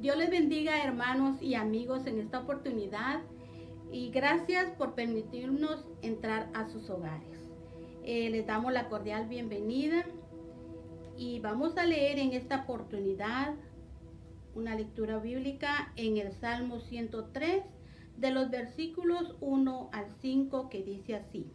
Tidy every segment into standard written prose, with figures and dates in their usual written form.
Dios les bendiga, hermanos y amigos, en esta oportunidad, y gracias por permitirnos entrar a sus hogares. Les damos la cordial bienvenida y vamos a leer en esta oportunidad una lectura bíblica en el Salmo 103 de los versículos 1 al 5, que dice así: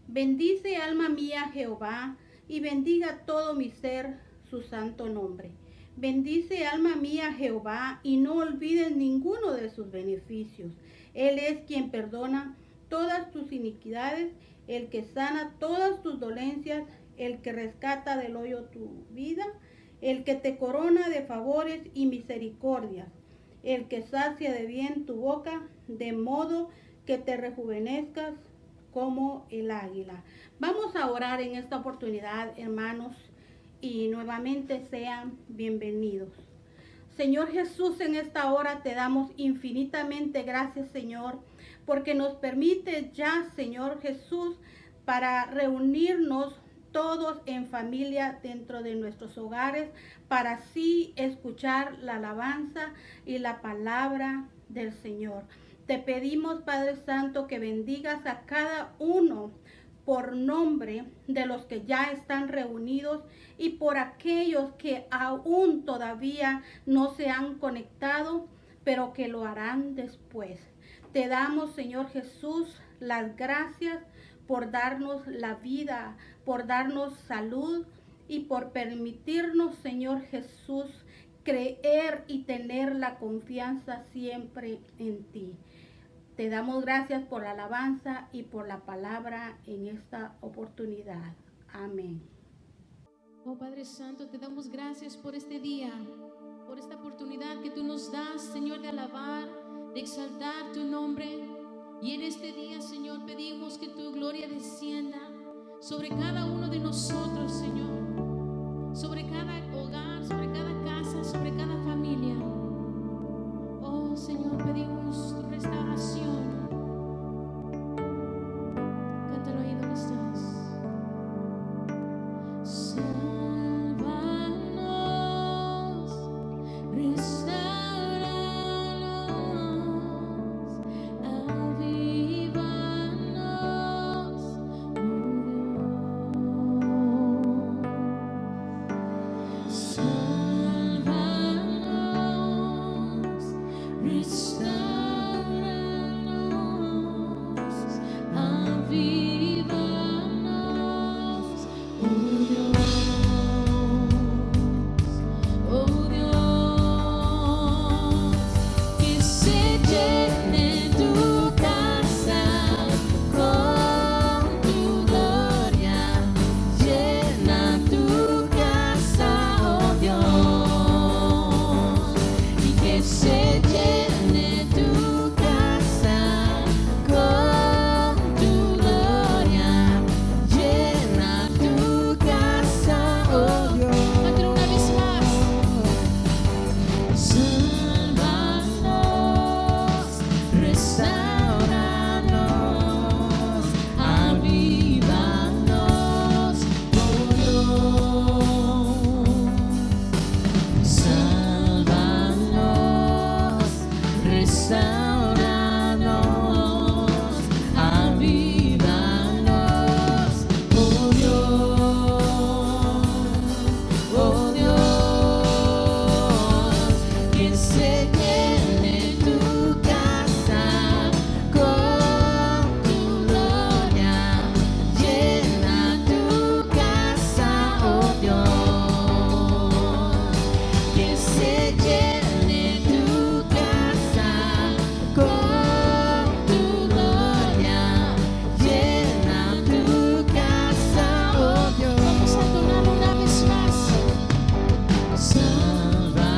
Bendice, alma mía, Jehová, y bendiga todo mi ser su santo nombre. Bendice, alma mía, Jehová, y no olvides ninguno de sus beneficios. Él es quien perdona todas tus iniquidades, el que sana todas tus dolencias, el que rescata del hoyo tu vida, el que te corona de favores y misericordias, el que sacia de bien tu boca, de modo que te rejuvenezcas como el águila. Vamos a orar en esta oportunidad, hermanos, y nuevamente sean bienvenidos. Señor Jesús, en esta hora te damos infinitamente gracias, Señor, porque nos permite ya, Señor Jesús, para reunirnos todos en familia dentro de nuestros hogares, para así escuchar la alabanza y la palabra del Señor. Te pedimos, Padre Santo, que bendigas a cada uno por nombre de los que ya están reunidos y por aquellos que aún todavía no se han conectado, pero que lo harán después. Te damos, Señor Jesús, las gracias por darnos la vida, por darnos salud y por permitirnos, Señor Jesús, creer y tener la confianza siempre en ti. Te damos gracias por la alabanza y por la palabra en esta oportunidad. Amén. Oh Padre Santo, te damos gracias por este día, por esta oportunidad que tú nos das, Señor, de alabar, de exaltar tu nombre. Y en este día, Señor, pedimos que tu gloria descienda sobre cada uno de nosotros, Señor, sobre cada hogar, sobre cada casa, sobre cada familia. Oh Señor, pedimos tu restauración. Cántalo ahí donde estás. Sálvanos, restauranos, avívanos, oh Dios. Sálvanos, restauranos, avívanos, oh Dios. Oh Dios, que se llene tu casa con tu gloria, llena tu casa, oh Dios, y que se llene tu casa con tu gloria, llena tu casa, oh Dios. Cántalo una vez más. Sálvanos, restauranos, avívanos, oh Dios. Sálvanos, restauranos, avívanos, oh Dios, oh Dios, que se llene tu casa con tu gloria, llena tu casa, oh Dios, que se llene tu casa con tu gloria, llena tu casa, oh Dios. Vamos a entonar una vez más. Sálvanos,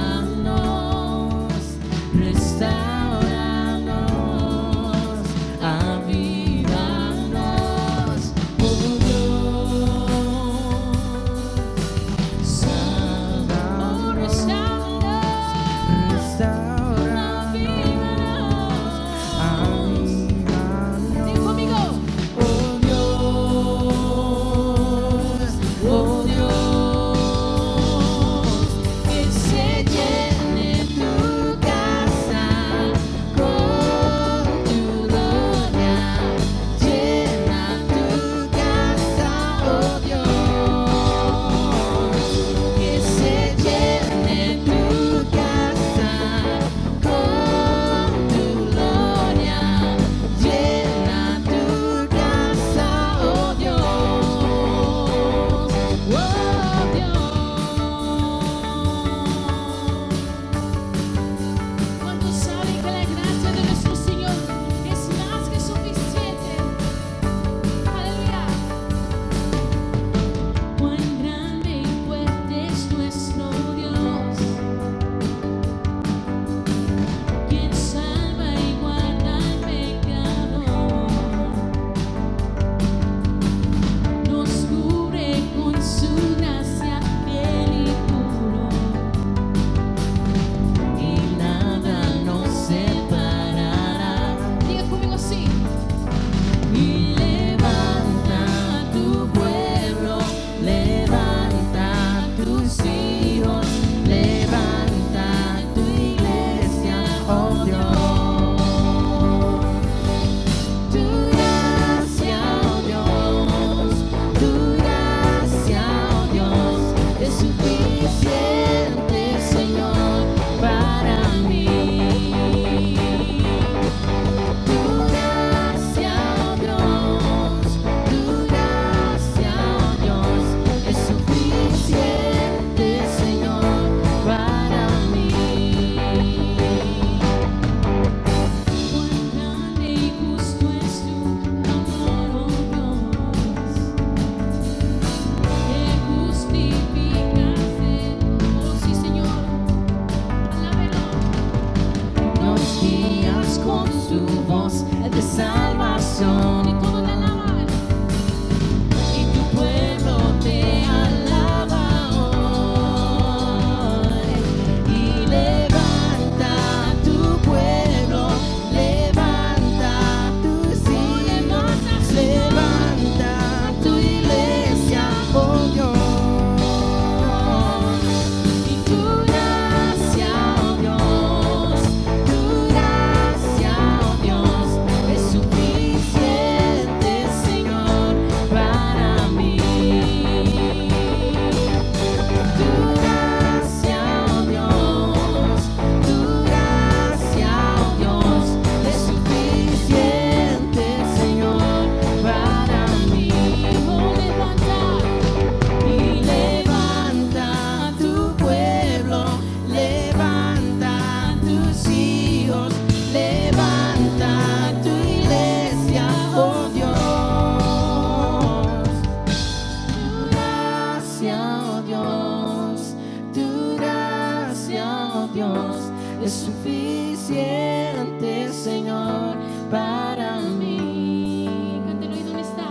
Dios es suficiente, Señor, para mí. Cántelo, ¿y dónde está?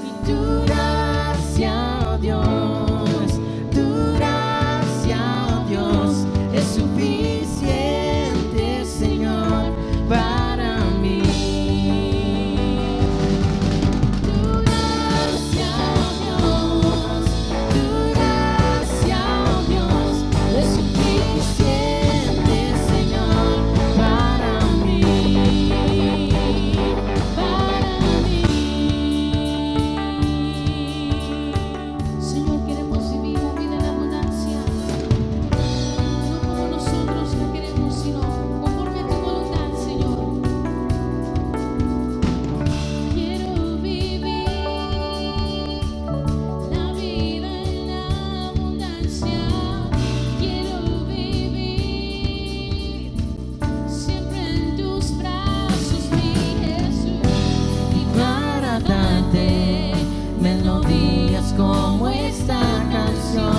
Y tu gracia, oh Dios, tu gracia, oh Dios, es suficiente, Señor, para mí. Tu gracia, oh Dios, tu gracia, oh Dios, es suficiente, Señor, para mí. Para mí. Señor, queremos vivir una vida en abundancia. No como nosotros la queremos, sino conforme a tu voluntad, Señor. Quiero vivir la vida en la abundancia. Quiero vivir siempre en tus brazos, mi Jesús. Y para darte melodías como esta canción,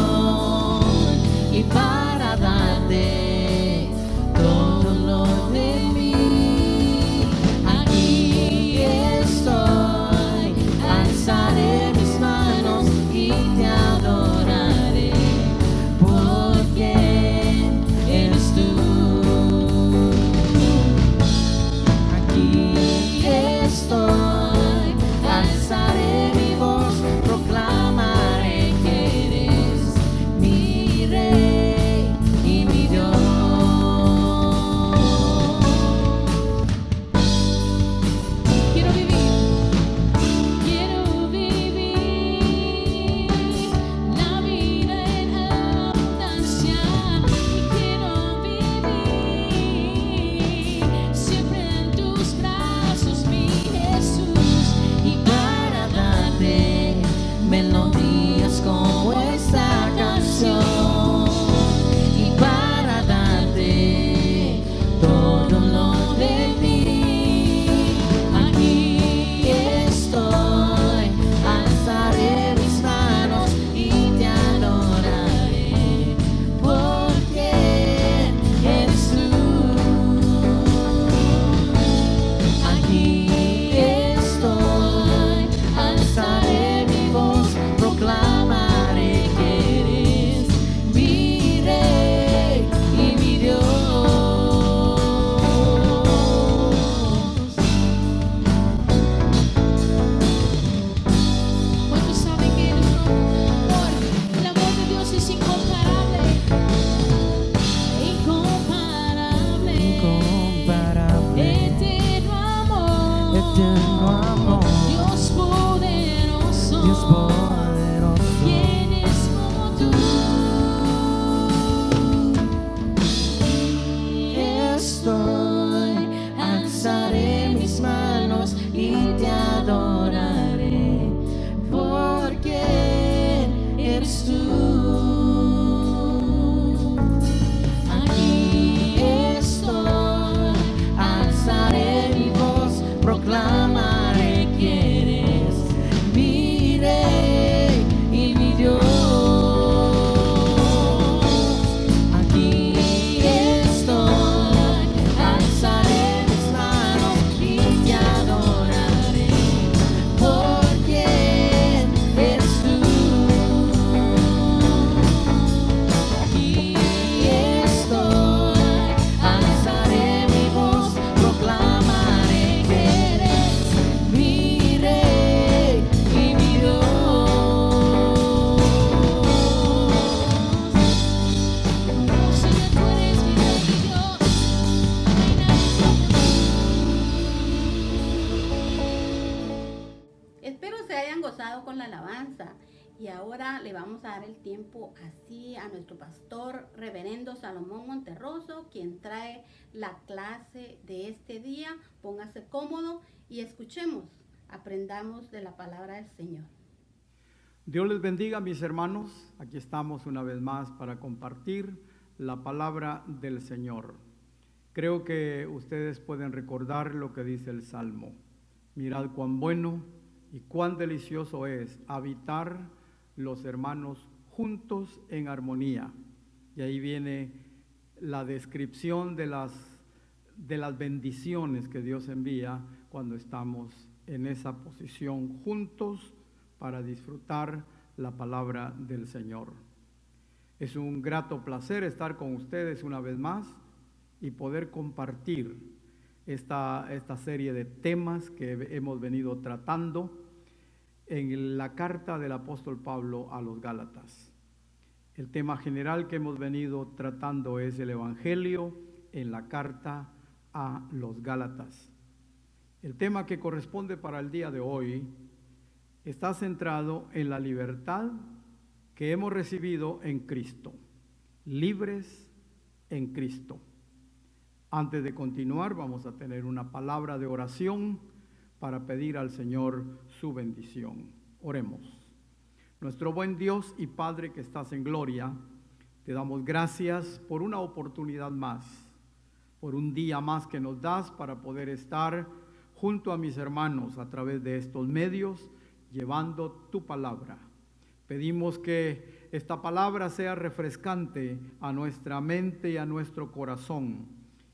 y para darte todo lo de mí, aquí estoy, alzaré mis manos y te adoraré, porque eres tú. Aquí estoy, alzaré mi voz, proclamaré que eres mi Rey y mi Dios. Quiero vivir la vida en abundancia. Quiero vivir siempre en tus brazos, mi Jesús. Y Para darte melodías como esta canción, y para darte todo lo de mí, aquí estoy, alzaré mis manos y te adoraré, porque eres tú. Aquí estoy, alzaré mi voz, proclamaré que eres mi Rey y mi Dios. ¿cuántos saben que nuestro amor, el amor de Dios es incomparable? Incomparable. Incomparable, Eterno amor. eterno amor, Dios poderoso. Dios poderoso. ¿Quién es como tú? Estoy, alzaré mis manos y te adoraré, porque eres tú. Aquí estoy, alzaré mi voz, proclamaré que eres mi Rey y mi Dios. Aquí estoy, alzaré mis manos y te adoraré, porque eres tú. Aquí estoy, alzaré mi voz, proclamaré que eres mi Rey y mi Dios. Señor, tú eres mi Rey, mi Dios. No hay nadie como tú. Espero se hayan gozado con la alabanza y ahora le vamos a dar el tiempo así a nuestro pastor reverendo Salomón Monterroso, quien trae la clase de este día. Póngase cómodo y escuchemos, aprendamos de la palabra del Señor. Dios les bendiga, mis hermanos. Aquí estamos una vez más para compartir la palabra del Señor. Creo que ustedes pueden recordar lo que dice el Salmo. Mirad cuán bueno y cuán delicioso es habitar los hermanos juntos en armonía. Y ahí viene la descripción de las bendiciones que Dios envía cuando estamos en esa posición juntos para disfrutar la palabra del Señor. Es un grato placer estar con ustedes una vez más y poder compartir esta serie de temas que hemos venido tratando en la carta del apóstol Pablo a los Gálatas. El tema general que hemos venido tratando es el Evangelio en la carta a los Gálatas. El tema que corresponde para el día de hoy está centrado en la libertad que hemos recibido en Cristo, libres en Cristo. Antes de continuar, vamos a tener una palabra de oración para pedir al Señor su bendición. Oremos. Nuestro buen Dios y Padre que estás en gloria, te damos gracias por una oportunidad más, por un día más que nos das para poder estar junto a mis hermanos a través de estos medios, llevando tu palabra. Pedimos que esta palabra sea refrescante a nuestra mente y a nuestro corazón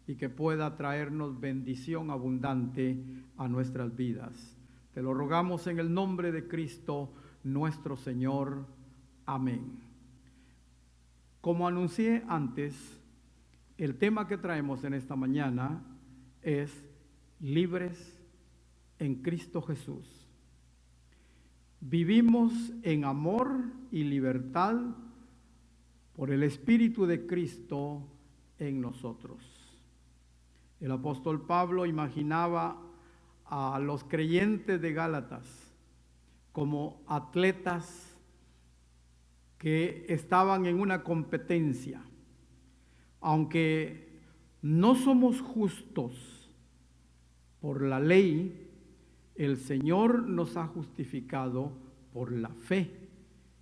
y que pueda traernos bendición abundante a nuestras vidas. Te lo rogamos en el nombre de Cristo, nuestro Señor. Amén. Como anuncié antes, el tema que traemos en esta mañana es libres en Cristo Jesús. Vivimos en amor y libertad por el Espíritu de Cristo en nosotros. El apóstol Pablo imaginaba a los creyentes de Gálatas como atletas que estaban en una competencia. Aunque no somos justos por la ley, el Señor nos ha justificado por la fe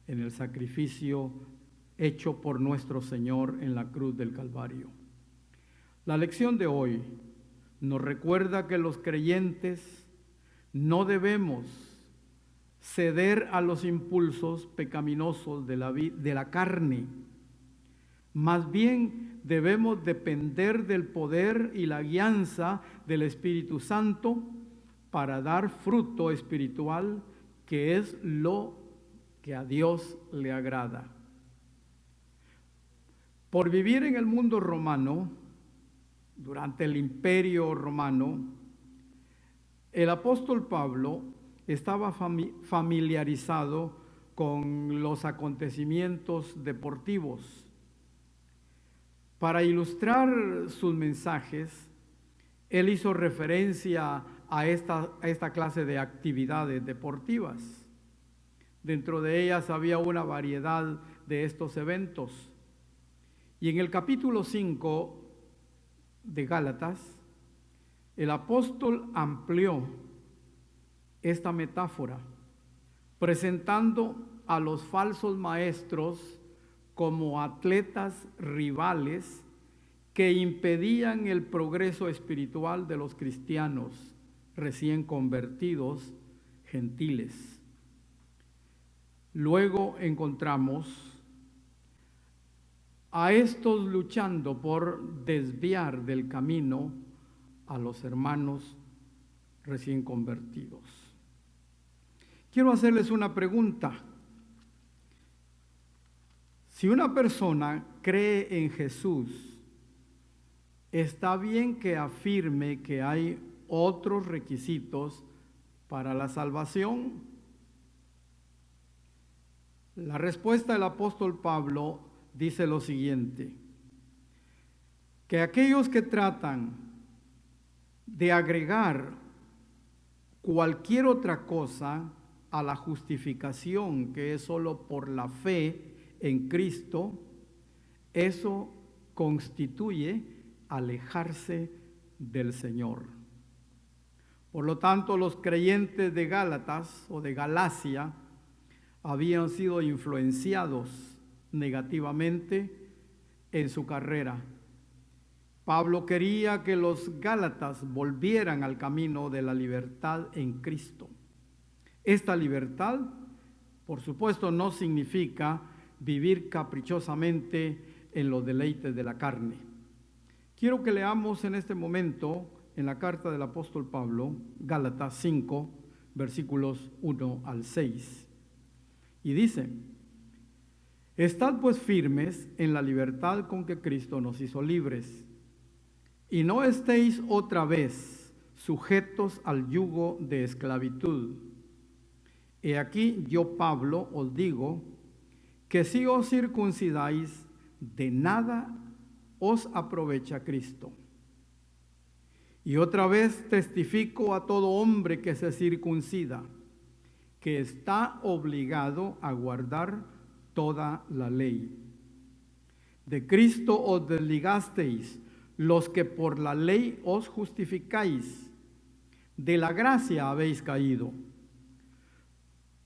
en el sacrificio hecho por nuestro Señor en la cruz del Calvario. La lección de hoy nos recuerda que los creyentes no debemos ceder a los impulsos pecaminosos de la carne. Más bien debemos depender del poder y la guianza del Espíritu Santo para dar fruto espiritual, que es lo que a Dios le agrada. Por vivir en el mundo romano, durante el imperio romano, el apóstol Pablo estaba familiarizado con los acontecimientos deportivos. Para ilustrar sus mensajes, él hizo referencia a esta clase de actividades deportivas. Dentro de ellas había una variedad de estos eventos. Y en el capítulo 5 de Gálatas, el apóstol amplió esta metáfora, presentando a los falsos maestros como atletas rivales que impedían el progreso espiritual de los cristianos recién convertidos gentiles. Luego encontramos a estos luchando por desviar del camino a los hermanos recién convertidos. Quiero hacerles una pregunta. Si una persona cree en Jesús, ¿está bien que afirme que hay otros requisitos para la salvación? La respuesta del apóstol Pablo dice lo siguiente: que aquellos que tratan de agregar cualquier otra cosa a la justificación, que es solo por la fe en Cristo, eso constituye alejarse del Señor. Por lo tanto, los creyentes de Gálatas o de Galacia habían sido influenciados negativamente en su carrera. Pablo quería que los gálatas volvieran al camino de la libertad en Cristo. Esta libertad, por supuesto, no significa vivir caprichosamente en los deleites de la carne. Quiero que leamos en este momento en la carta del apóstol Pablo, Gálatas 5, versículos 1 al 6. Y dice: estad pues firmes en la libertad con que Cristo nos hizo libres, y no estéis otra vez sujetos al yugo de esclavitud. He aquí yo, Pablo, os digo que si os circuncidáis, de nada os aprovecha Cristo. Y otra vez testifico a todo hombre que se circuncida, que está obligado a guardar toda la ley. De Cristo os desligasteis, los que por la ley os justificáis, de la gracia habéis caído.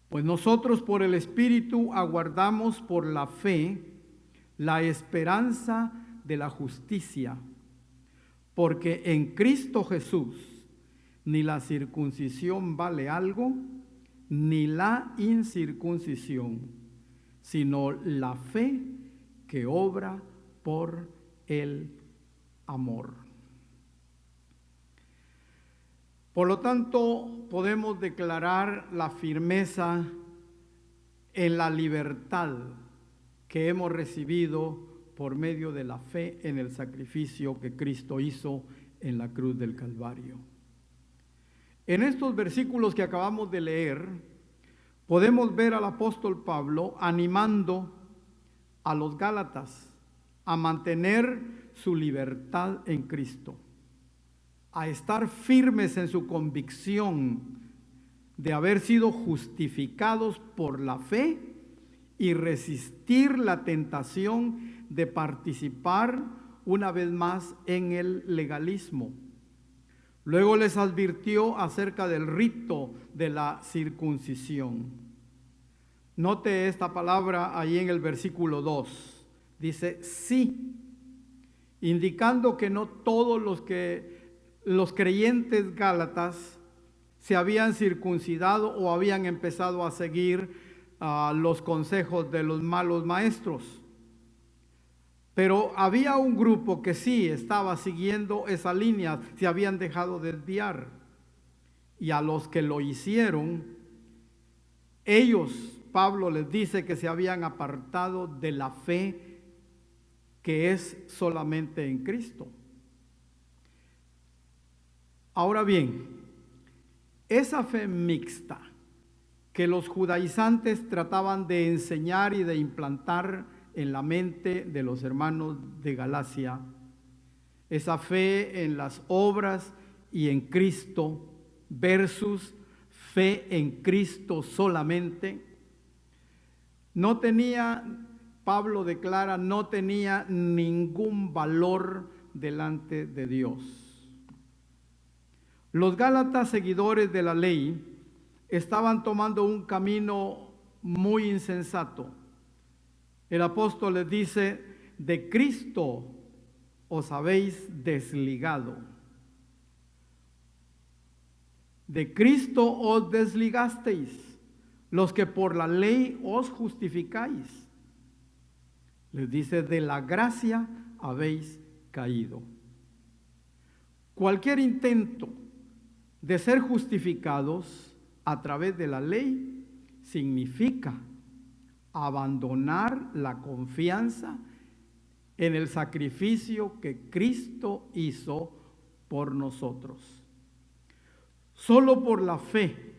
Pues nosotros por el Espíritu aguardamos por la fe la esperanza de la justicia, porque en Cristo Jesús ni la circuncisión vale algo, ni la incircuncisión, sino la fe que obra por el amor. Por lo tanto, podemos declarar la firmeza en la libertad que hemos recibido por medio de la fe en el sacrificio que Cristo hizo en la cruz del Calvario. En estos versículos que acabamos de leer, podemos ver al apóstol Pablo animando a los Gálatas a mantener su libertad en Cristo, a estar firmes en su convicción de haber sido justificados por la fe y resistir la tentación de participar una vez más en el legalismo. Luego les advirtió acerca del rito de la circuncisión. Note esta palabra ahí en el versículo 2. Dice sí, indicando que no todos los creyentes gálatas se habían circuncidado o habían empezado a seguir los consejos de los malos maestros. Pero había un grupo que sí estaba siguiendo esa línea, se habían dejado desviar. Y a los que lo hicieron, ellos, Pablo les dice que se habían apartado de la fe que es solamente en Cristo. Ahora bien, esa fe mixta que los judaizantes trataban de enseñar y de implantar en la mente de los hermanos de Galacia, esa fe en las obras y en Cristo versus fe en Cristo solamente, no tenía, Pablo declara, no tenía ningún valor delante de Dios. Los gálatas, seguidores de la ley, estaban tomando un camino muy insensato. El apóstol les dice: de Cristo os habéis desligado. De Cristo os desligasteis, los que por la ley os justificáis. Les dice: de la gracia habéis caído. Cualquier intento de ser justificados a través de la ley significa abandonar la confianza en el sacrificio que Cristo hizo por nosotros. Solo por la fe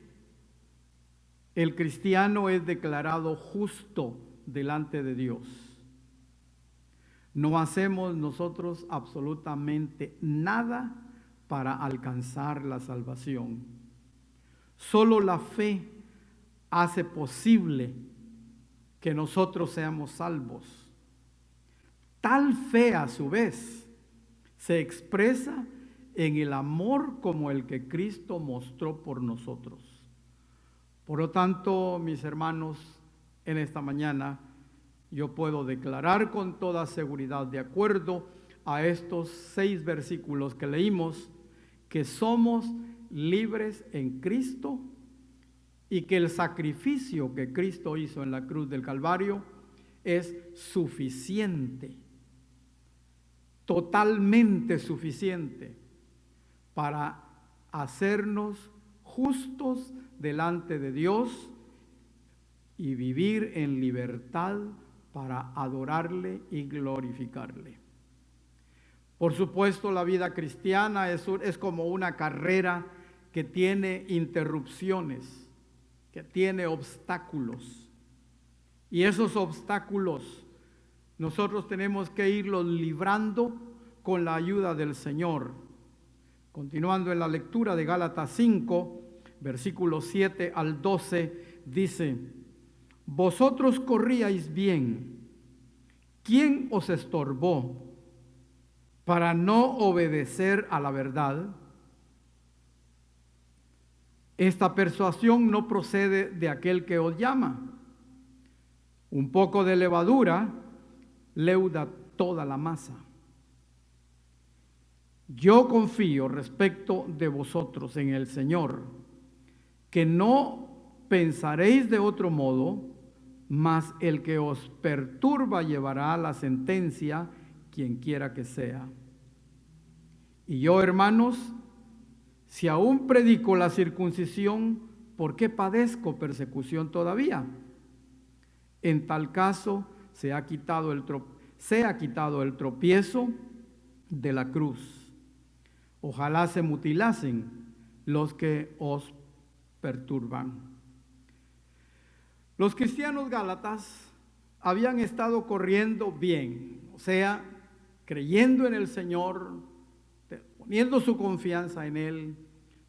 el cristiano es declarado justo delante de Dios. No hacemos nosotros absolutamente nada para alcanzar la salvación. Solo la fe hace posible que nosotros seamos salvos. Tal fe, a su vez, se expresa en el amor como el que Cristo mostró por nosotros. Por lo tanto, mis hermanos, en esta mañana yo puedo declarar con toda seguridad, de acuerdo a estos 6 versículos que leímos, que somos libres en Cristo y que el sacrificio que Cristo hizo en la cruz del Calvario es suficiente totalmente suficiente para hacernos justos delante de Dios y vivir en libertad para adorarle y glorificarle. Por supuesto, la vida cristiana es como una carrera que tiene interrupciones, que tiene obstáculos. Y esos obstáculos nosotros tenemos que irlos librando con la ayuda del Señor. Continuando en la lectura de Gálatas 5, versículos 7 al 12, dice: vosotros corríais bien. ¿Quién os estorbó para no obedecer a la verdad? Esta persuasión no procede de aquel que os llama. Un poco de levadura leuda toda la masa. Yo confío respecto de vosotros en el Señor, que no pensaréis de otro modo, mas el que os perturba llevará la sentencia, quien quiera que sea. Y yo, hermanos, si aún predico la circuncisión, ¿por qué padezco persecución todavía? En tal caso, se ha quitado el tropiezo de la cruz. Ojalá se mutilasen los que os perturban. Los cristianos gálatas habían estado corriendo bien, o sea, creyendo en el Señor, poniendo su confianza en Él,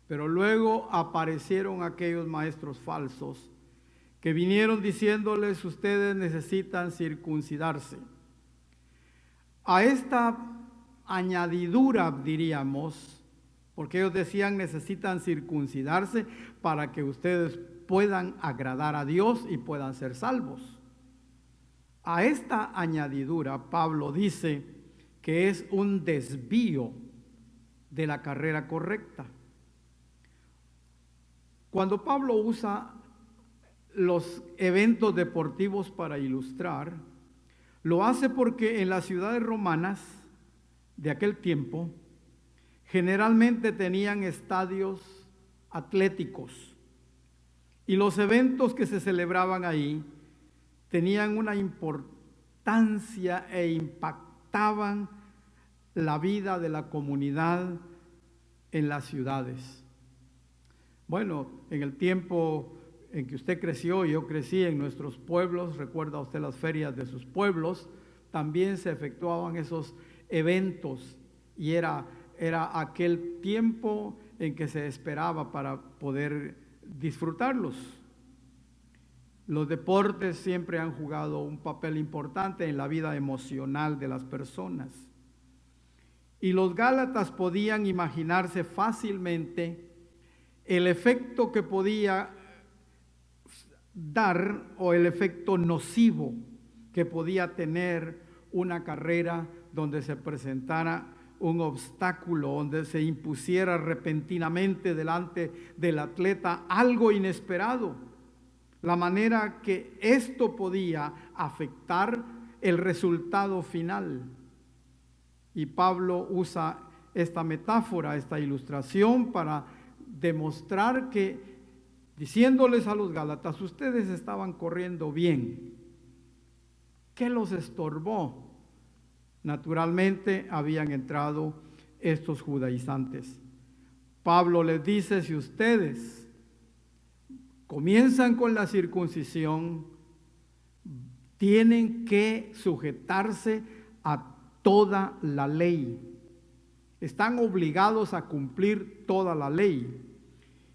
pero luego aparecieron aquellos maestros falsos que vinieron diciéndoles: ustedes necesitan circuncidarse. A esta añadidura, diríamos, porque ellos decían necesitan circuncidarse para que ustedes puedan agradar a Dios y puedan ser salvos. A esta añadidura Pablo dice que es un desvío de la carrera correcta. Cuando Pablo usa los eventos deportivos para ilustrar, lo hace porque en las ciudades romanas de aquel tiempo generalmente tenían estadios atléticos y los eventos que se celebraban ahí tenían una importancia e impactaban la vida de la comunidad en las ciudades. Bueno, en el tiempo en que usted creció y yo crecí en nuestros pueblos, recuerda usted las ferias de sus pueblos, también se efectuaban esos eventos y era aquel tiempo en que se esperaba para poder disfrutarlos. Los deportes siempre han jugado un papel importante en la vida emocional de las personas. Y los gálatas podían imaginarse fácilmente el efecto que podía dar o el efecto nocivo que podía tener una carrera donde se presentara un obstáculo, donde se impusiera repentinamente delante del atleta algo inesperado, la manera que esto podía afectar el resultado final. Y Pablo usa esta metáfora, esta ilustración para demostrar que, diciéndoles a los gálatas, ustedes estaban corriendo bien. ¿Qué los estorbó? Naturalmente habían entrado estos judaizantes. Pablo les dice: si ustedes comienzan con la circuncisión, tienen que sujetarse a toda la ley. Están obligados a cumplir toda la ley.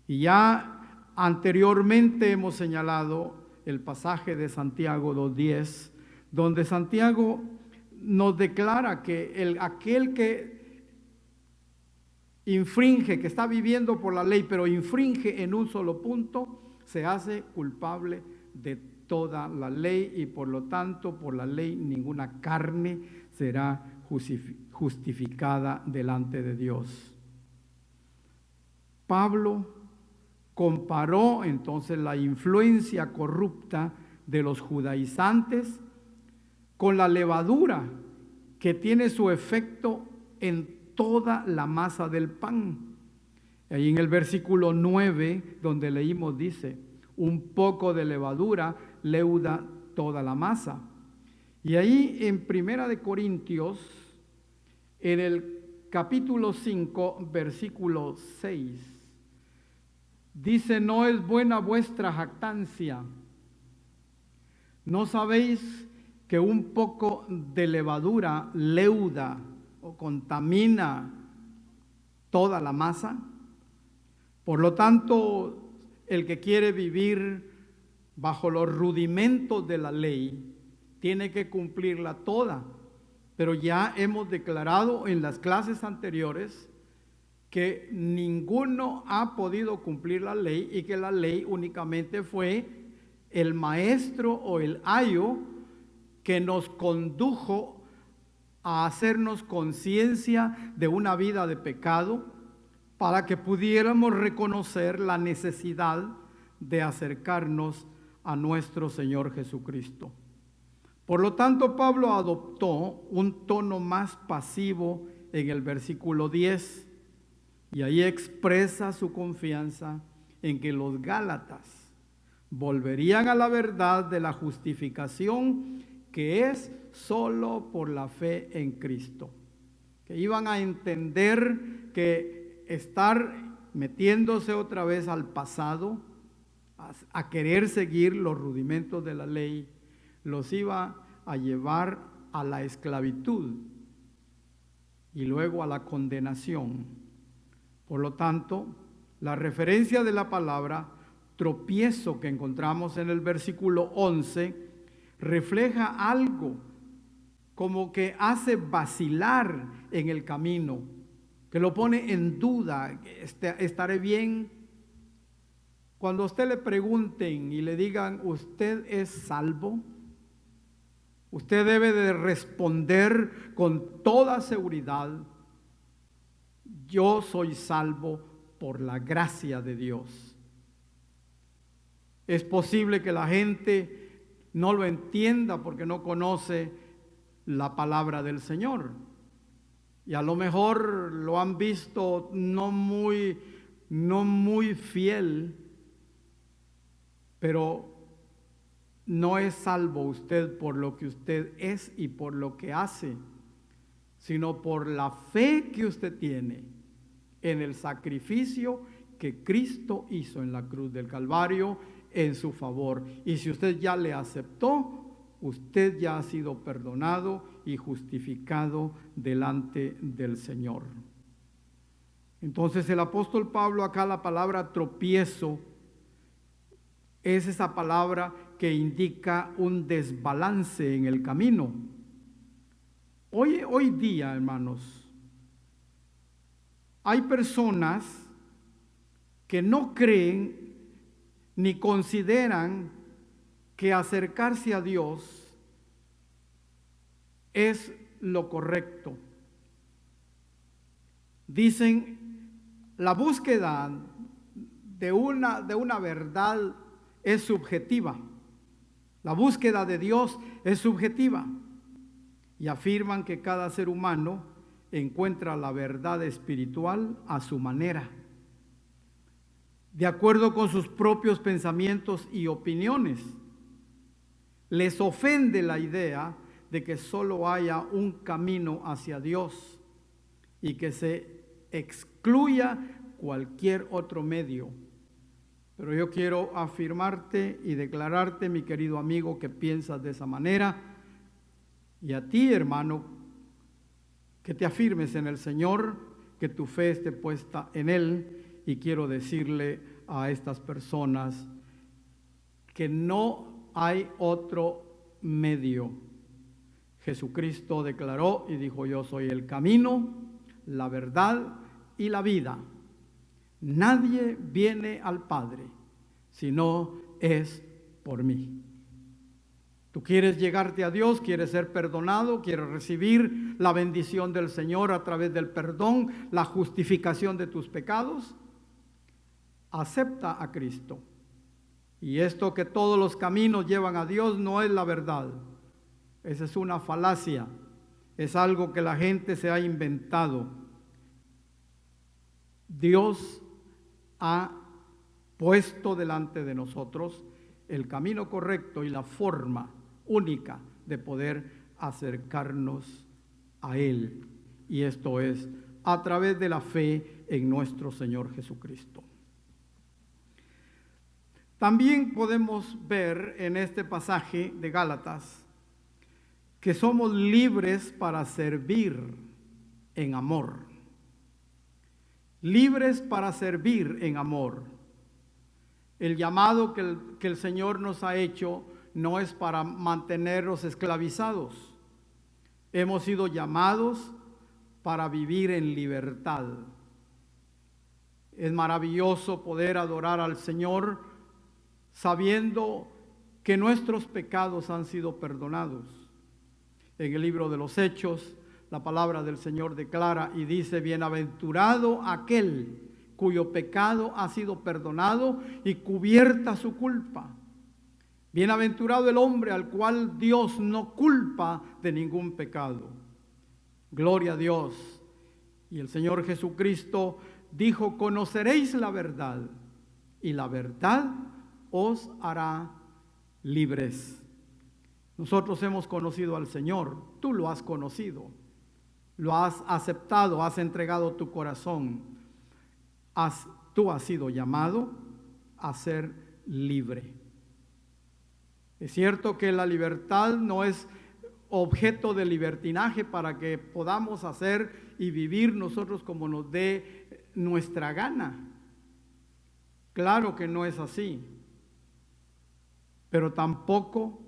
Y ya anteriormente hemos señalado el pasaje de Santiago 2:10, donde Santiago nos declara que aquel que infringe, que está viviendo por la ley, pero infringe en un solo punto, se hace culpable de toda la ley y por lo tanto por la ley ninguna carne será justificada delante de Dios. Pablo comparó entonces la influencia corrupta de los judaizantes con la levadura que tiene su efecto en toda la masa del pan. Ahí en el versículo 9, donde leímos, dice, un poco de levadura leuda toda la masa. Y ahí en Primera de Corintios, en el capítulo 5, versículo 6, dice, no es buena vuestra jactancia. ¿No sabéis que un poco de levadura leuda o contamina toda la masa? Por lo tanto, el que quiere vivir bajo los rudimentos de la ley tiene que cumplirla toda. Pero ya hemos declarado en las clases anteriores que ninguno ha podido cumplir la ley y que la ley únicamente fue el maestro o el ayo que nos condujo a hacernos conciencia de una vida de pecado para que pudiéramos reconocer la necesidad de acercarnos a nuestro Señor Jesucristo. Por lo tanto, Pablo adoptó un tono más pasivo en el versículo 10 y ahí expresa su confianza en que los gálatas volverían a la verdad de la justificación que es solo por la fe en Cristo, que iban a entender que estar metiéndose otra vez al pasado, a querer seguir los rudimentos de la ley, los iba a llevar a la esclavitud y luego a la condenación. Por lo tanto, la referencia de la palabra tropiezo que encontramos en el versículo 11 refleja algo como que hace vacilar en el camino, que lo pone en duda. ¿Estaré bien? Cuando a usted le pregunten y le digan, ¿usted es salvo?, usted debe de responder con toda seguridad, yo soy salvo por la gracia de Dios. Es posible que la gente no lo entienda porque no conoce la palabra del Señor. Y a lo mejor lo han visto no muy fiel, pero no es salvo usted por lo que usted es y por lo que hace, sino por la fe que usted tiene en el sacrificio que Cristo hizo en la cruz del Calvario en su favor. Y si usted ya le aceptó, usted ya ha sido perdonado y justificado delante del Señor. Entonces el apóstol Pablo, acá la palabra tropiezo es esa palabra que indica un desbalance en el camino. Hoy día, hermanos, hay personas que no creen ni consideran que acercarse a Dios es lo correcto. Dicen, la búsqueda de una verdad es subjetiva. La búsqueda de Dios es subjetiva. Y afirman que cada ser humano encuentra la verdad espiritual a su manera, de acuerdo con sus propios pensamientos y opiniones. Les ofende la idea de que solo haya un camino hacia Dios y que se excluya cualquier otro medio. Pero yo quiero afirmarte y declararte, mi querido amigo, que piensas de esa manera, y a ti, hermano, que te afirmes en el Señor, que tu fe esté puesta en Él. Y quiero decirle a estas personas que no hay otro medio. Jesucristo declaró y dijo, yo soy el camino, la verdad y la vida. Nadie viene al Padre si no es por mí. Tú quieres llegarte a Dios, quieres ser perdonado, quieres recibir la bendición del Señor a través del perdón, la justificación de tus pecados. Acepta a Cristo. Y esto que todos los caminos llevan a Dios no es la verdad. Esa es una falacia. es algo que la gente se ha inventado. Dios ha puesto delante de nosotros el camino correcto y la forma única de poder acercarnos a Él. Y esto es a través de la fe en nuestro Señor Jesucristo. También podemos ver en este pasaje de Gálatas que somos libres para servir en amor. Libres para servir en amor. El llamado que el Señor nos ha hecho no es para mantenernos esclavizados. Hemos sido llamados para vivir en libertad. Es maravilloso poder adorar al Señor sabiendo que nuestros pecados han sido perdonados. En el libro de los Hechos, la palabra del Señor declara y dice: bienaventurado aquel cuyo pecado ha sido perdonado y cubierta su culpa. Bienaventurado el hombre al cual Dios no culpa de ningún pecado. Gloria a Dios. Y el Señor Jesucristo dijo: conoceréis la verdad, y la verdad os hará libres. Nosotros hemos conocido al Señor, tú lo has conocido, lo has aceptado, has entregado tu corazón, tú has sido llamado a ser libre. Es cierto que la libertad no es objeto de libertinaje para que podamos hacer y vivir nosotros como nos dé nuestra gana. Claro que no es así, pero tampoco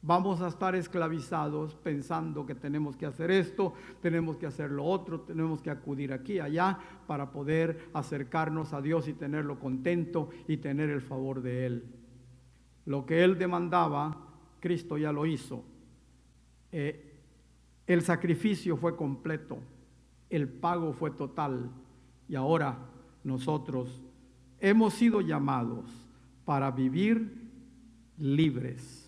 vamos a estar esclavizados pensando que tenemos que hacer esto, tenemos que hacer lo otro, tenemos que acudir aquí, allá, para poder acercarnos a Dios y tenerlo contento y tener el favor de Él. Lo que Él demandaba, Cristo ya lo hizo. El sacrificio fue completo, el pago fue total, y ahora nosotros hemos sido llamados para vivir libres.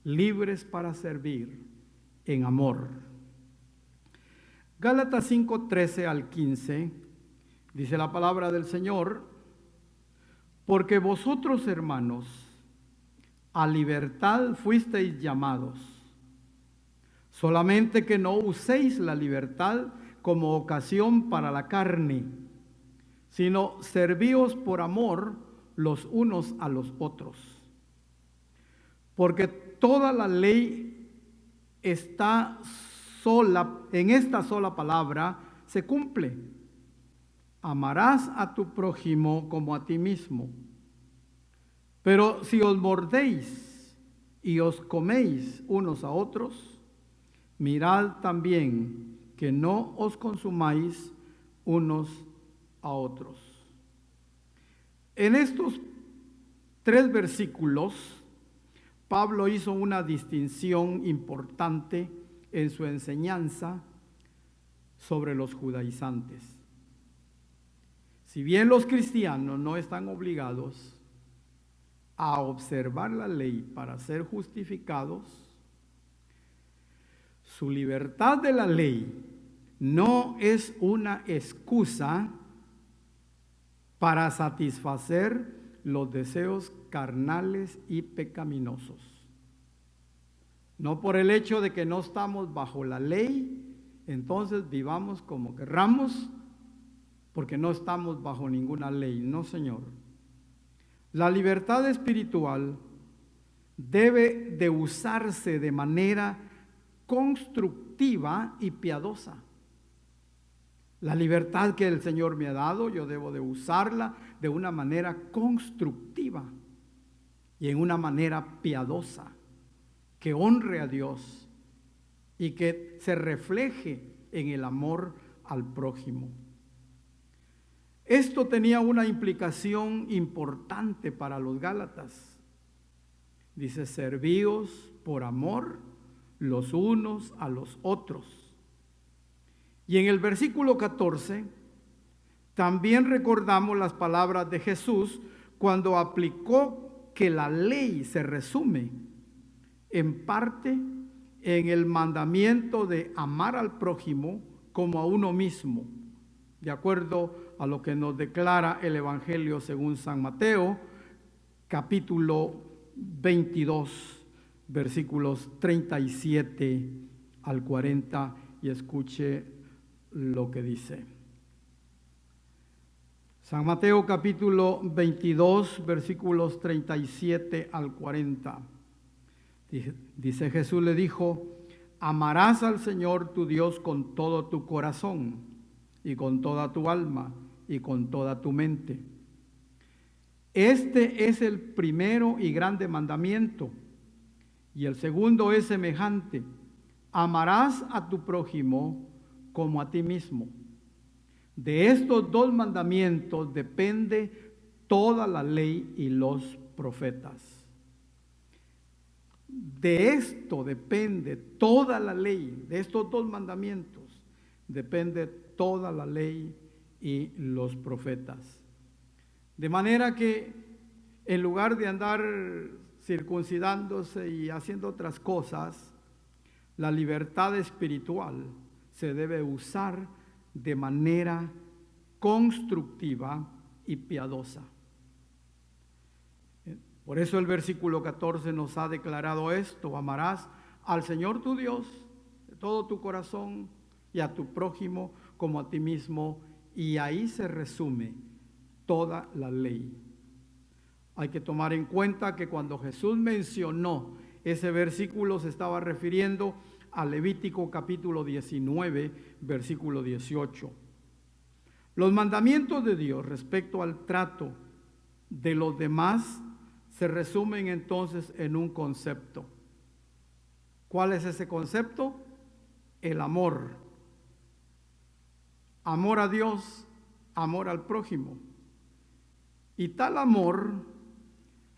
Libres para servir en amor. Gálatas 5:13 al 15 dice la palabra del Señor: porque vosotros, hermanos, a libertad fuisteis llamados, solamente que no uséis la libertad como ocasión para la carne, sino servíos por amor los unos a los otros. Porque toda la ley está sola, en esta sola palabra se cumple: amarás a tu prójimo como a ti mismo. Pero si os mordéis y os coméis unos a otros, mirad también que no os consumáis unos a otros. En estos 3 versículos, Pablo hizo una distinción importante en su enseñanza sobre los judaizantes. Si bien los cristianos no están obligados a observar la ley para ser justificados, su libertad de la ley no es una excusa para satisfacer los deseos carnales y pecaminosos. No por el hecho de que no estamos bajo la ley, entonces vivamos como querramos, porque no estamos bajo ninguna ley. No, Señor. La libertad espiritual debe de usarse de manera constructiva y piadosa. La libertad que el Señor me ha dado, yo debo de usarla de una manera constructiva y en una manera piadosa, que honre a Dios y que se refleje en el amor al prójimo. Esto tenía una implicación importante para los gálatas. Dice: servíos por amor los unos a los otros. Y en el versículo 14 también recordamos las palabras de Jesús cuando aplicó que la ley se resume en parte en el mandamiento de amar al prójimo como a uno mismo, de acuerdo a lo que nos declara el Evangelio según San Mateo, capítulo 22, versículos 37 al 40, y escuche lo que dice. San Mateo capítulo 22, versículos 37 al 40. Dice Jesús, le dijo: amarás al Señor tu Dios con todo tu corazón y con toda tu alma y con toda tu mente. Este es el primero y grande mandamiento, y el segundo es semejante: amarás a tu prójimo como a ti mismo. De estos dos mandamientos depende toda la ley y los profetas. De esto depende toda la ley, de estos dos mandamientos depende toda la ley y los profetas. De manera que en lugar de andar circuncidándose y haciendo otras cosas, la libertad espiritual se debe usar de manera constructiva y piadosa. Por eso el versículo 14 nos ha declarado esto: amarás al Señor tu Dios de todo tu corazón y a tu prójimo como a ti mismo. Y ahí se resume toda la ley. Hay que tomar en cuenta que cuando Jesús mencionó ese versículo se estaba refiriendo a Levítico capítulo 19, versículo 18. Los mandamientos de Dios respecto al trato de los demás se resumen entonces en un concepto. ¿Cuál es ese concepto? El amor. Amor a Dios, amor al prójimo. Y tal amor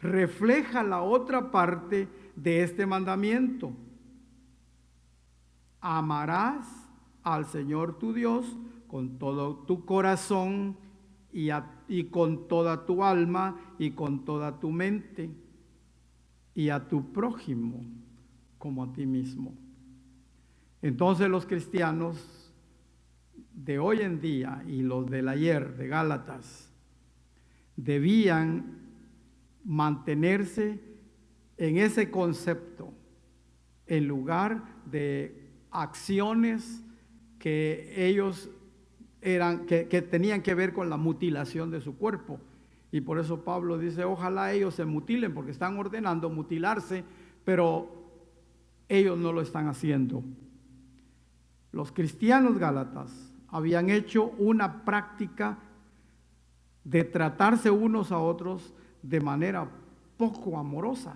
refleja la otra parte de este mandamiento: amarás al Señor tu Dios con todo tu corazón y con toda tu alma y con toda tu mente, y a tu prójimo como a ti mismo. Entonces los cristianos de hoy en día y los del ayer de Gálatas debían mantenerse en ese concepto en lugar de acciones que ellos que tenían que ver con la mutilación de su cuerpo. Y por eso Pablo dice: ojalá ellos se mutilen, porque están ordenando mutilarse, pero ellos no lo están haciendo. Los cristianos gálatas habían hecho una práctica de tratarse unos a otros de manera poco amorosa.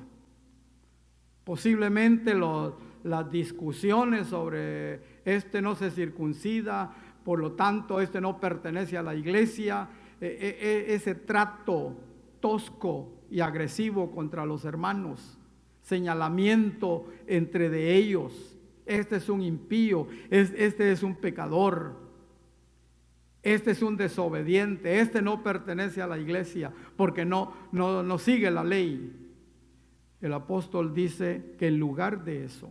Posiblemente las discusiones sobre este no se circuncida, por lo tanto este no pertenece a la iglesia, ese trato tosco y agresivo contra los hermanos, señalamiento entre de ellos: este es un impío, este es un pecador, este es un desobediente, este no pertenece a la iglesia porque no sigue la ley. El apóstol dice que en lugar de eso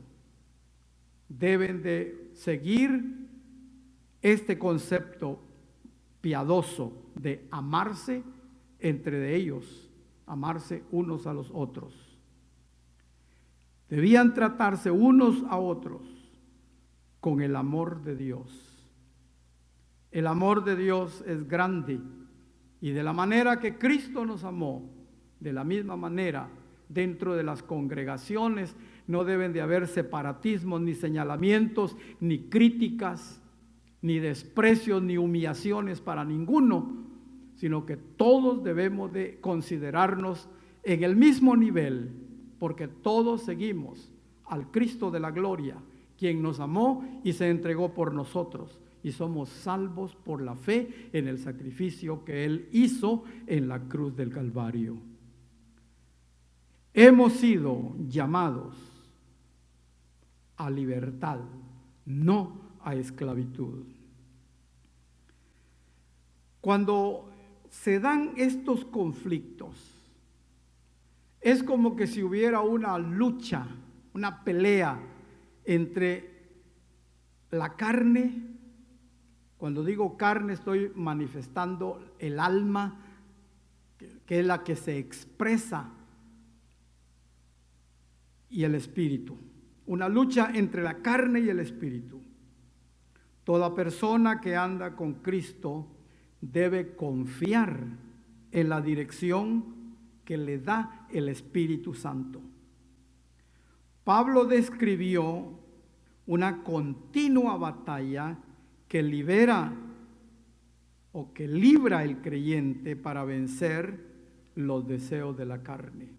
deben de seguir este concepto piadoso de amarse entre de ellos, amarse unos a los otros. Debían tratarse unos a otros con el amor de Dios. El amor de Dios es grande, y de la manera que Cristo nos amó, de la misma manera dentro de las congregaciones no deben de haber separatismos, ni señalamientos, ni críticas, ni desprecios, ni humillaciones para ninguno, sino que todos debemos de considerarnos en el mismo nivel, porque todos seguimos al Cristo de la gloria, quien nos amó y se entregó por nosotros, y somos salvos por la fe en el sacrificio que Él hizo en la cruz del Calvario. Hemos sido llamados a libertad, no a esclavitud. Cuando se dan estos conflictos, es como que si hubiera una lucha, una pelea entre la carne. Cuando digo carne estoy manifestando el alma, que es la que se expresa, y el espíritu. Una lucha entre la carne y el espíritu. Toda persona que anda con Cristo debe confiar en la dirección que le da el Espíritu Santo. Pablo describió una continua batalla que libra el creyente para vencer los deseos de la carne.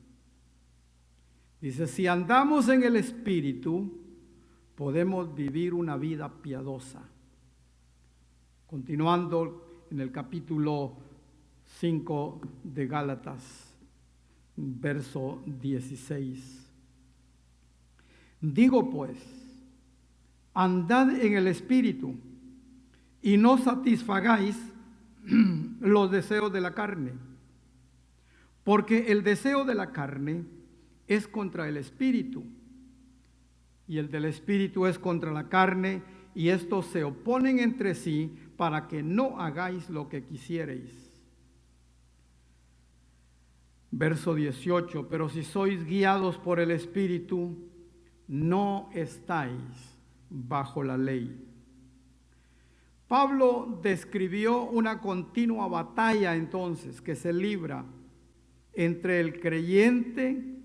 Dice, si andamos en el Espíritu, podemos vivir una vida piadosa. Continuando en el capítulo 5 de Gálatas, verso 16. Digo pues, andad en el Espíritu y no satisfagáis los deseos de la carne, porque el deseo de la carne es contra el Espíritu y el del Espíritu es contra la carne, y estos se oponen entre sí para que no hagáis lo que quisierais. Verso 18, pero si sois guiados por el Espíritu, no estáis bajo la ley. Pablo describió una continua batalla entonces que se libra entre el creyente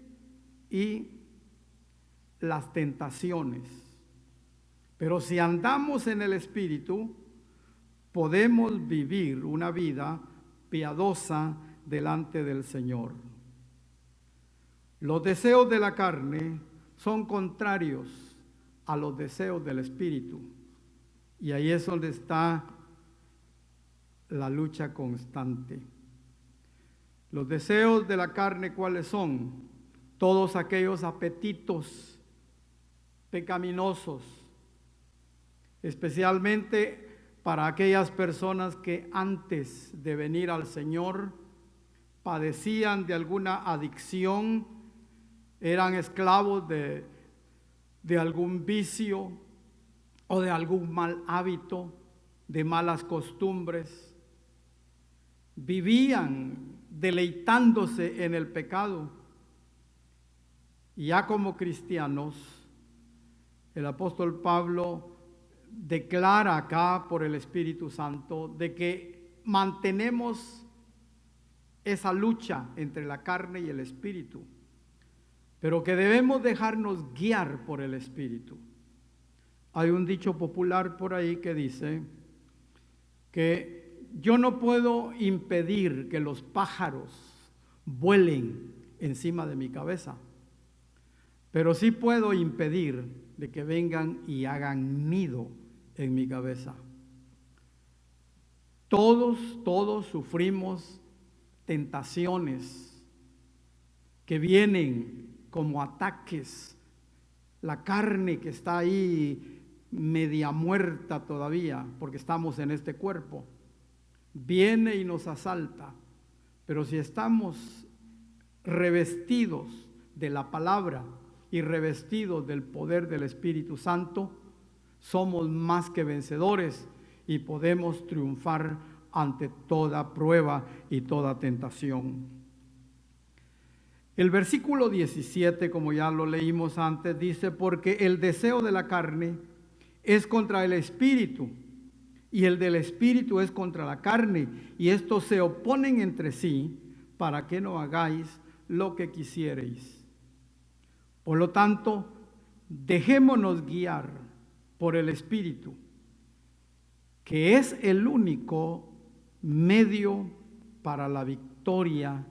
y las tentaciones. Pero si andamos en el Espíritu, podemos vivir una vida piadosa delante del Señor. Los deseos de la carne son contrarios a los deseos del Espíritu. Y ahí es donde está la lucha constante. Los deseos de la carne, ¿cuáles son? Todos aquellos apetitos pecaminosos, especialmente para aquellas personas que antes de venir al Señor padecían de alguna adicción, eran esclavos de algún vicio o de algún mal hábito, de malas costumbres. Vivían deleitándose en el pecado. Y ya como cristianos, el apóstol Pablo declara acá por el Espíritu Santo de que mantenemos esa lucha entre la carne y el Espíritu, pero que debemos dejarnos guiar por el Espíritu. Hay un dicho popular por ahí que dice que yo no puedo impedir que los pájaros vuelen encima de mi cabeza, pero sí puedo impedir de que vengan y hagan nido en mi cabeza. Todos sufrimos tentaciones que vienen como ataques. La carne que está ahí media muerta todavía, porque estamos en este cuerpo, viene y nos asalta. Pero si estamos revestidos de la palabra y revestidos del poder del Espíritu Santo, somos más que vencedores y podemos triunfar ante toda prueba y toda tentación. El versículo 17, como ya lo leímos antes, dice, porque el deseo de la carne es contra el Espíritu y el del Espíritu es contra la carne, y estos se oponen entre sí para que no hagáis lo que quisierais. Por lo tanto, dejémonos guiar por el Espíritu, que es el único medio para la victoria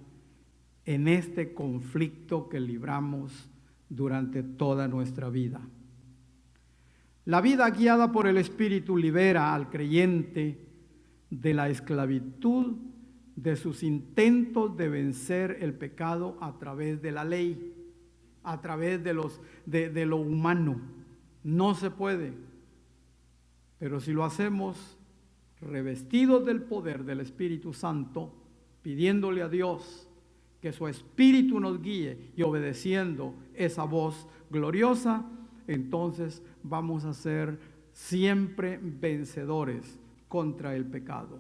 en este conflicto que libramos durante toda nuestra vida. La vida guiada por el Espíritu libera al creyente de la esclavitud de sus intentos de vencer el pecado a través de la ley, a través de lo humano. No se puede. Pero si lo hacemos revestidos del poder del Espíritu Santo, pidiéndole a Dios que su Espíritu nos guíe y obedeciendo esa voz gloriosa, entonces vamos a ser siempre vencedores contra el pecado.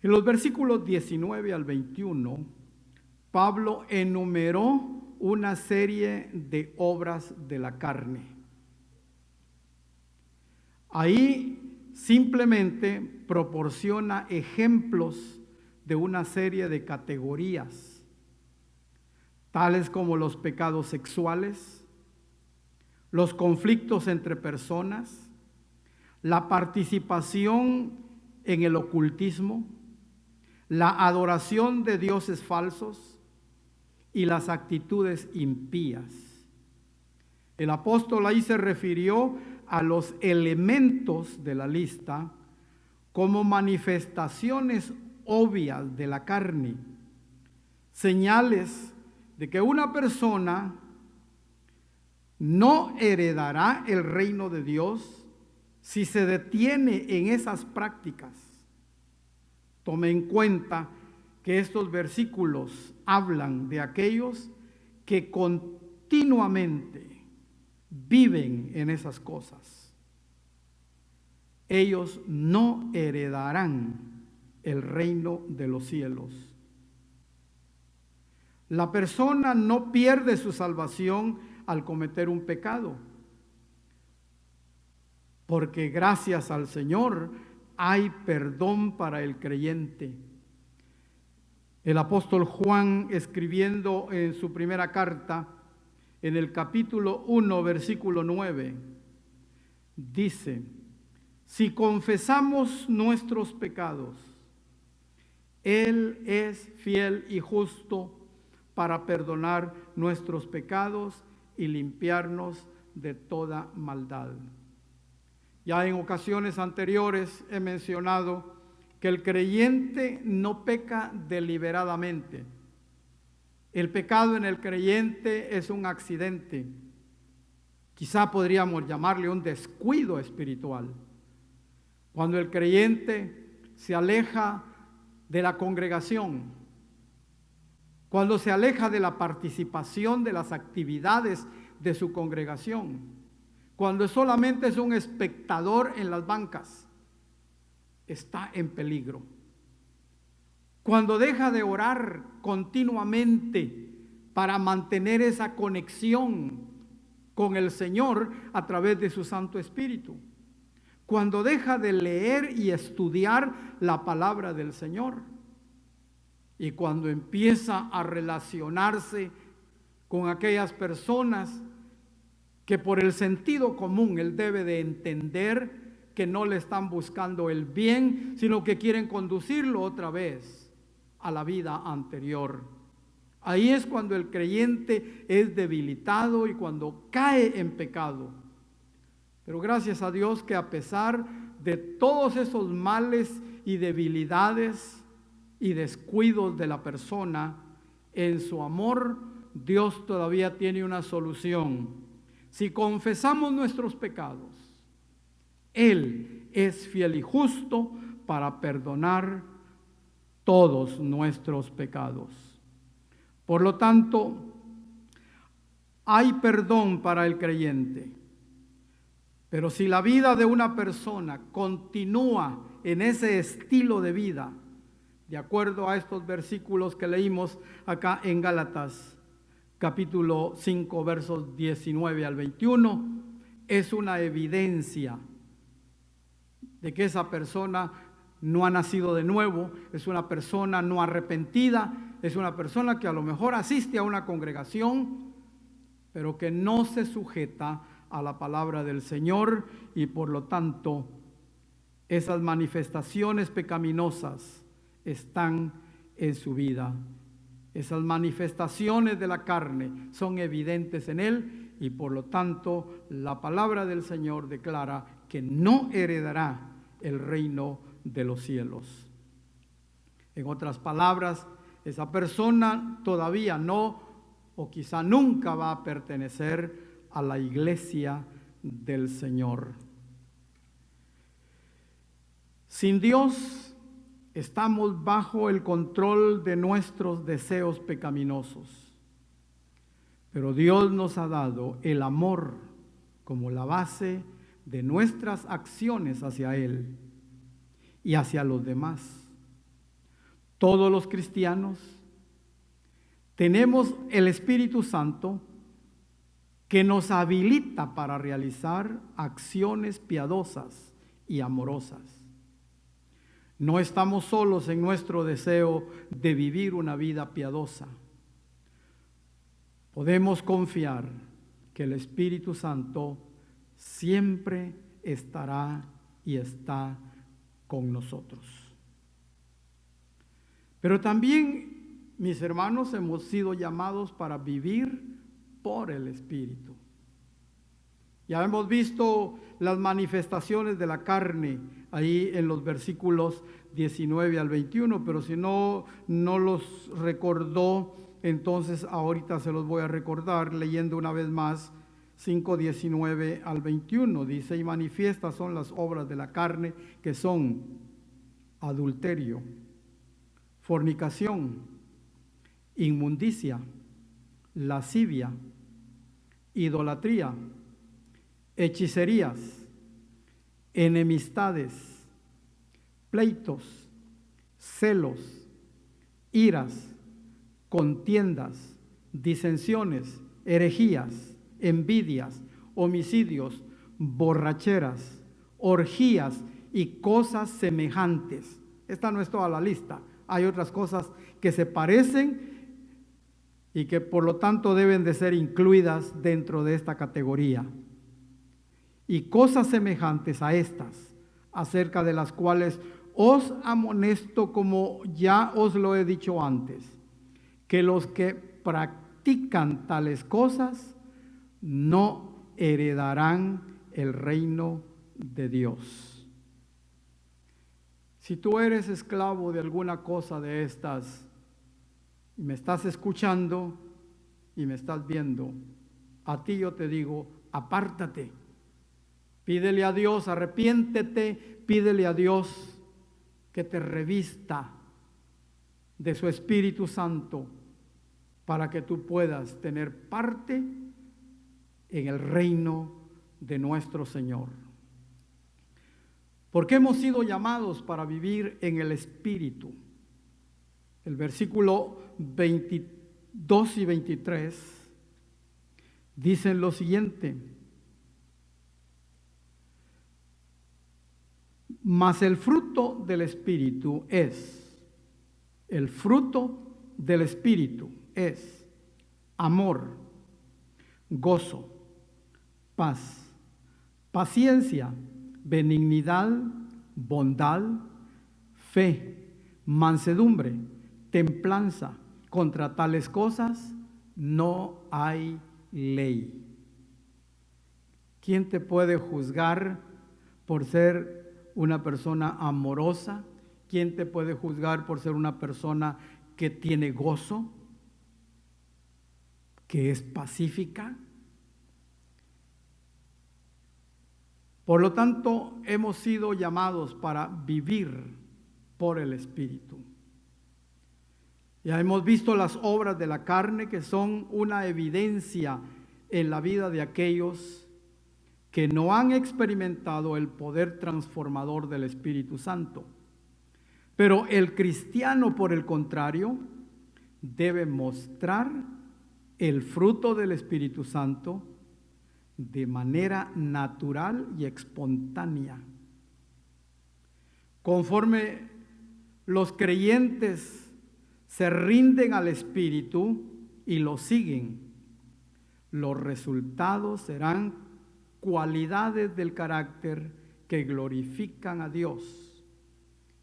En los versículos 19 al 21, Pablo enumeró una serie de obras de la carne. Ahí simplemente proporciona ejemplos de una serie de categorías, tales como los pecados sexuales, los conflictos entre personas, la participación en el ocultismo, la adoración de dioses falsos y las actitudes impías. El apóstol ahí se refirió a los elementos de la lista como manifestaciones obvias de la carne, señales de que una persona no heredará el reino de Dios si se detiene en esas prácticas. Tome en cuenta que estos versículos hablan de aquellos que continuamente viven en esas cosas. Ellos no heredarán el reino de los cielos. La persona no pierde su salvación al cometer un pecado, porque gracias al Señor hay perdón para el creyente. El apóstol Juan, escribiendo en su primera carta, en el capítulo 1, versículo 9, dice: si confesamos nuestros pecados, Él es fiel y justo para perdonar nuestros pecados y limpiarnos de toda maldad. Ya en ocasiones anteriores he mencionado que el creyente no peca deliberadamente. El pecado en el creyente es un accidente. Quizá podríamos llamarle un descuido espiritual. Cuando el creyente se aleja de la congregación, cuando se aleja de la participación de las actividades de su congregación, cuando solamente es un espectador en las bancas, está en peligro. Cuando deja de orar continuamente para mantener esa conexión con el Señor a través de su Santo Espíritu. Cuando deja de leer y estudiar la palabra del Señor. Y cuando empieza a relacionarse con aquellas personas que por el sentido común él debe de entender que no le están buscando el bien, sino que quieren conducirlo otra vez a la vida anterior. Ahí es cuando el creyente es debilitado y cuando cae en pecado. Pero gracias a Dios que a pesar de todos esos males y debilidades y descuidos de la persona, en su amor Dios todavía tiene una solución. Si confesamos nuestros pecados, Él es fiel y justo para perdonar todos nuestros pecados. Por lo tanto, hay perdón para el creyente. Pero si la vida de una persona continúa en ese estilo de vida, de acuerdo a estos versículos que leímos acá en Gálatas, capítulo 5, versos 19 al 21, es una evidencia de que esa persona no ha nacido de nuevo, es una persona no arrepentida, es una persona que a lo mejor asiste a una congregación, pero que no se sujeta a la palabra del Señor y por lo tanto esas manifestaciones pecaminosas están en su vida. Esas manifestaciones de la carne son evidentes en él y por lo tanto la palabra del Señor declara que no heredará el reino de los cielos. En otras palabras, esa persona todavía no o quizá nunca va a pertenecer a la iglesia del Señor. Sin Dios estamos bajo el control de nuestros deseos pecaminosos. Pero Dios nos ha dado el amor como la base de nuestras acciones hacia Él y hacia los demás. Todos los cristianos tenemos el Espíritu Santo que nos habilita para realizar acciones piadosas y amorosas. No estamos solos en nuestro deseo de vivir una vida piadosa. Podemos confiar que el Espíritu Santo siempre estará y está con nosotros. Pero también, mis hermanos, hemos sido llamados para vivir por el Espíritu. Ya hemos visto las manifestaciones de la carne ahí en los versículos 19 al 21, pero si no los recordó, entonces ahorita se los voy a recordar leyendo una vez más 5:19 al 21. Dice: y manifiestas son las obras de la carne, que son adulterio, fornicación, inmundicia, lascivia, idolatría, hechicerías, enemistades, pleitos, celos, iras, contiendas, disensiones, herejías, envidias, homicidios, borracheras, orgías y cosas semejantes. Esta no es toda la lista. Hay otras cosas que se parecen y que por lo tanto deben de ser incluidas dentro de esta categoría. Y cosas semejantes a estas, acerca de las cuales os amonesto, como ya os lo he dicho antes, que los que practican tales cosas no heredarán el reino de Dios. Si tú eres esclavo de alguna cosa de estas, y me estás escuchando y me estás viendo, a ti yo te digo: apártate. Pídele a Dios, arrepiéntete, pídele a Dios que te revista de su Espíritu Santo para que tú puedas tener parte en el reino de nuestro Señor. Porque hemos sido llamados para vivir en el Espíritu. El versículo 22 y 23 dicen lo siguiente: mas el fruto del Espíritu es amor, gozo, paz, paciencia, benignidad, bondad, fe, mansedumbre, templanza. Contra tales cosas no hay ley. ¿Quién te puede juzgar por ser una persona amorosa? ¿Quién te puede juzgar por ser una persona que tiene gozo, que es pacífica? Por lo tanto, hemos sido llamados para vivir por el Espíritu. Ya hemos visto las obras de la carne, que son una evidencia en la vida de aquellos que no han experimentado el poder transformador del Espíritu Santo. Pero el cristiano, por el contrario, debe mostrar el fruto del Espíritu Santo de manera natural y espontánea. Conforme los creyentes se rinden al Espíritu y lo siguen, los resultados serán cualidades del carácter que glorifican a Dios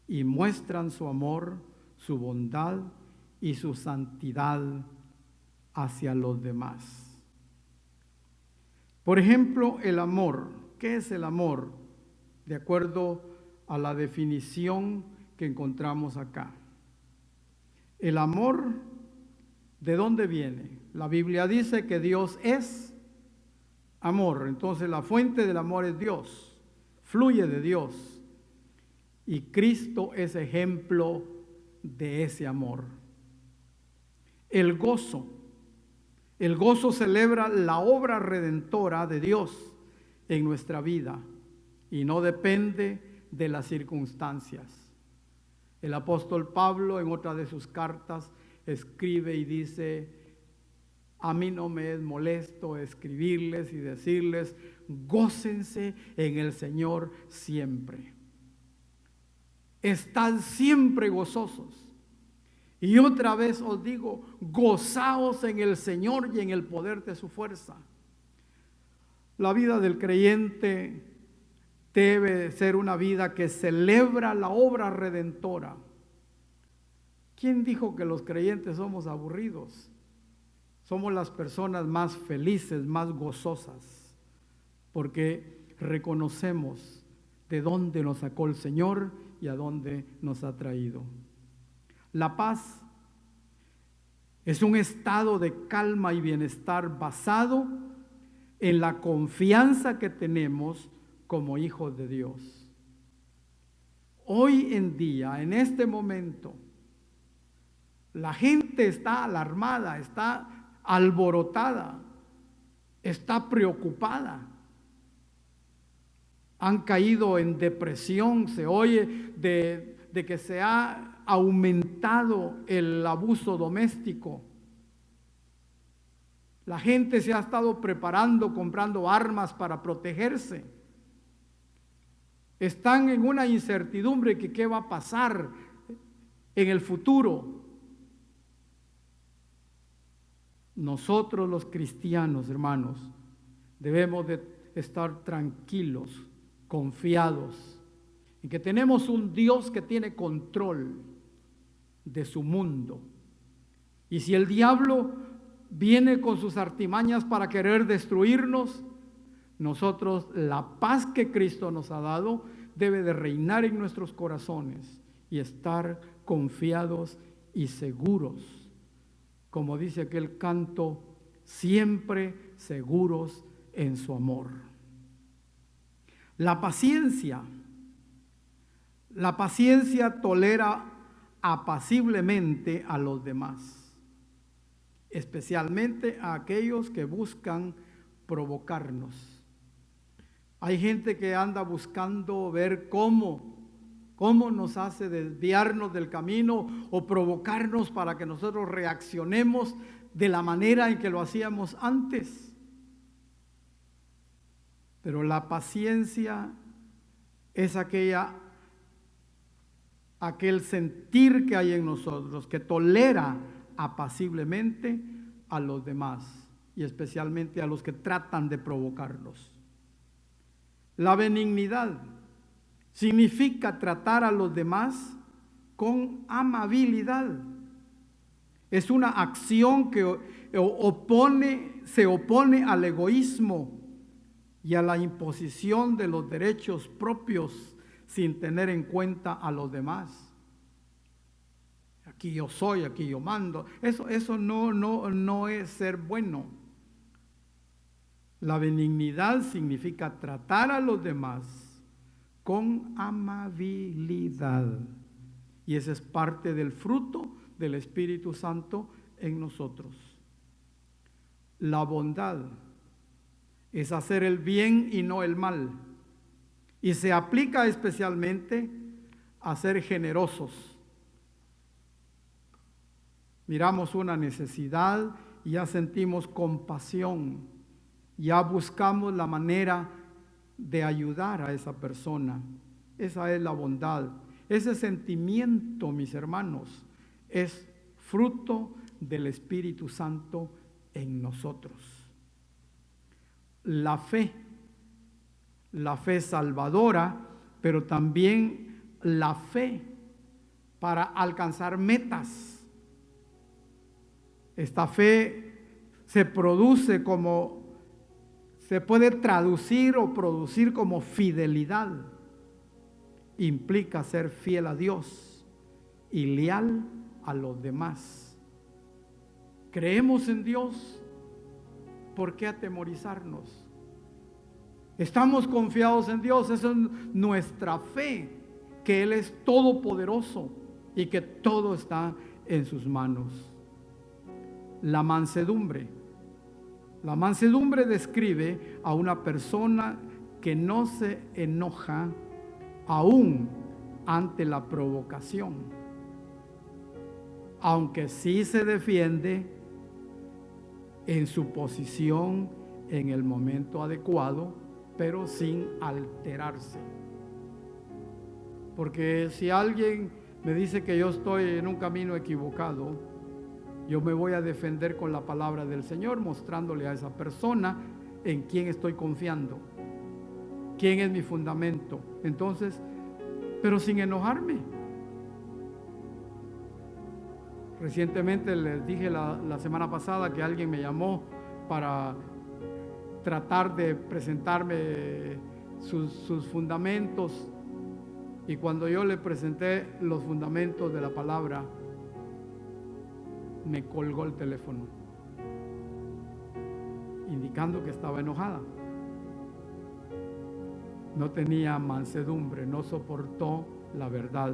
y muestran su amor, su bondad y su santidad hacia los demás. Por ejemplo, el amor. ¿Qué es el amor? De acuerdo a la definición que encontramos acá. El amor, ¿de dónde viene? La Biblia dice que Dios es amor. Entonces la fuente del amor es Dios, fluye de Dios. Y Cristo es ejemplo de ese amor. El gozo. El gozo celebra la obra redentora de Dios en nuestra vida y no depende de las circunstancias. El apóstol Pablo en otra de sus cartas escribe y dice: a mí no me es molesto escribirles y decirles, gócense en el Señor siempre. Estad siempre gozosos. Y otra vez os digo, gozaos en el Señor y en el poder de su fuerza. La vida del creyente debe ser una vida que celebra la obra redentora. ¿Quién dijo que los creyentes somos aburridos? Somos las personas más felices, más gozosas, porque reconocemos de dónde nos sacó el Señor y a dónde nos ha traído. La paz es un estado de calma y bienestar basado en la confianza que tenemos como hijos de Dios. Hoy en día, en este momento, la gente está alarmada, está alborotada, está preocupada. Han caído en depresión, se oye de que se ha aumentado el abuso doméstico. La gente se ha estado preparando, comprando armas para protegerse. Están en una incertidumbre que qué va a pasar en el futuro. Nosotros los cristianos, hermanos, debemos de estar tranquilos, confiados en que tenemos un Dios que tiene control de su mundo. Y si el diablo viene con sus artimañas para querer destruirnos, nosotros la paz que Cristo nos ha dado debe de reinar en nuestros corazones y estar confiados y seguros. Como dice aquel canto, siempre seguros en su amor. La paciencia tolera apaciblemente a los demás, especialmente a aquellos que buscan provocarnos. Hay gente que anda buscando ver cómo nos hace desviarnos del camino o provocarnos para que nosotros reaccionemos de la manera en que lo hacíamos antes. Pero la paciencia es aquel sentir que hay en nosotros que tolera apaciblemente a los demás y especialmente a los que tratan de provocarnos. La benignidad significa tratar a los demás con amabilidad. Es una acción que se opone al egoísmo y a la imposición de los derechos propios sin tener en cuenta a los demás. Aquí yo soy, aquí yo mando. Eso no es ser bueno. La benignidad significa tratar a los demás con amabilidad. Y ese es parte del fruto del Espíritu Santo en nosotros. La bondad es hacer el bien y no el mal. Y se aplica especialmente a ser generosos. Miramos una necesidad y ya sentimos compasión. Ya buscamos la manera de ayudar a esa persona. Esa es la bondad. Ese sentimiento, mis hermanos, es fruto del Espíritu Santo en nosotros. La fe salvadora, pero también la fe para alcanzar metas. Esta fe se puede traducir o producir como fidelidad. Implica ser fiel a Dios y leal a los demás. Creemos en Dios, ¿por qué atemorizarnos? Estamos confiados en Dios, esa es nuestra fe, que Él es todopoderoso y que todo está en sus manos. La mansedumbre La mansedumbre describe a una persona que no se enoja aún ante la provocación, aunque sí se defiende en su posición en el momento adecuado, pero sin alterarse. Porque si alguien me dice que yo estoy en un camino equivocado, yo me voy a defender con la palabra del Señor, mostrándole a esa persona en quién estoy confiando, quién es mi fundamento. Entonces, pero sin enojarme. Recientemente les dije la semana pasada que alguien me llamó para tratar de presentarme sus fundamentos, y cuando yo le presenté los fundamentos de la palabra, me colgó el teléfono, indicando que estaba enojada. No tenía mansedumbre, no soportó la verdad.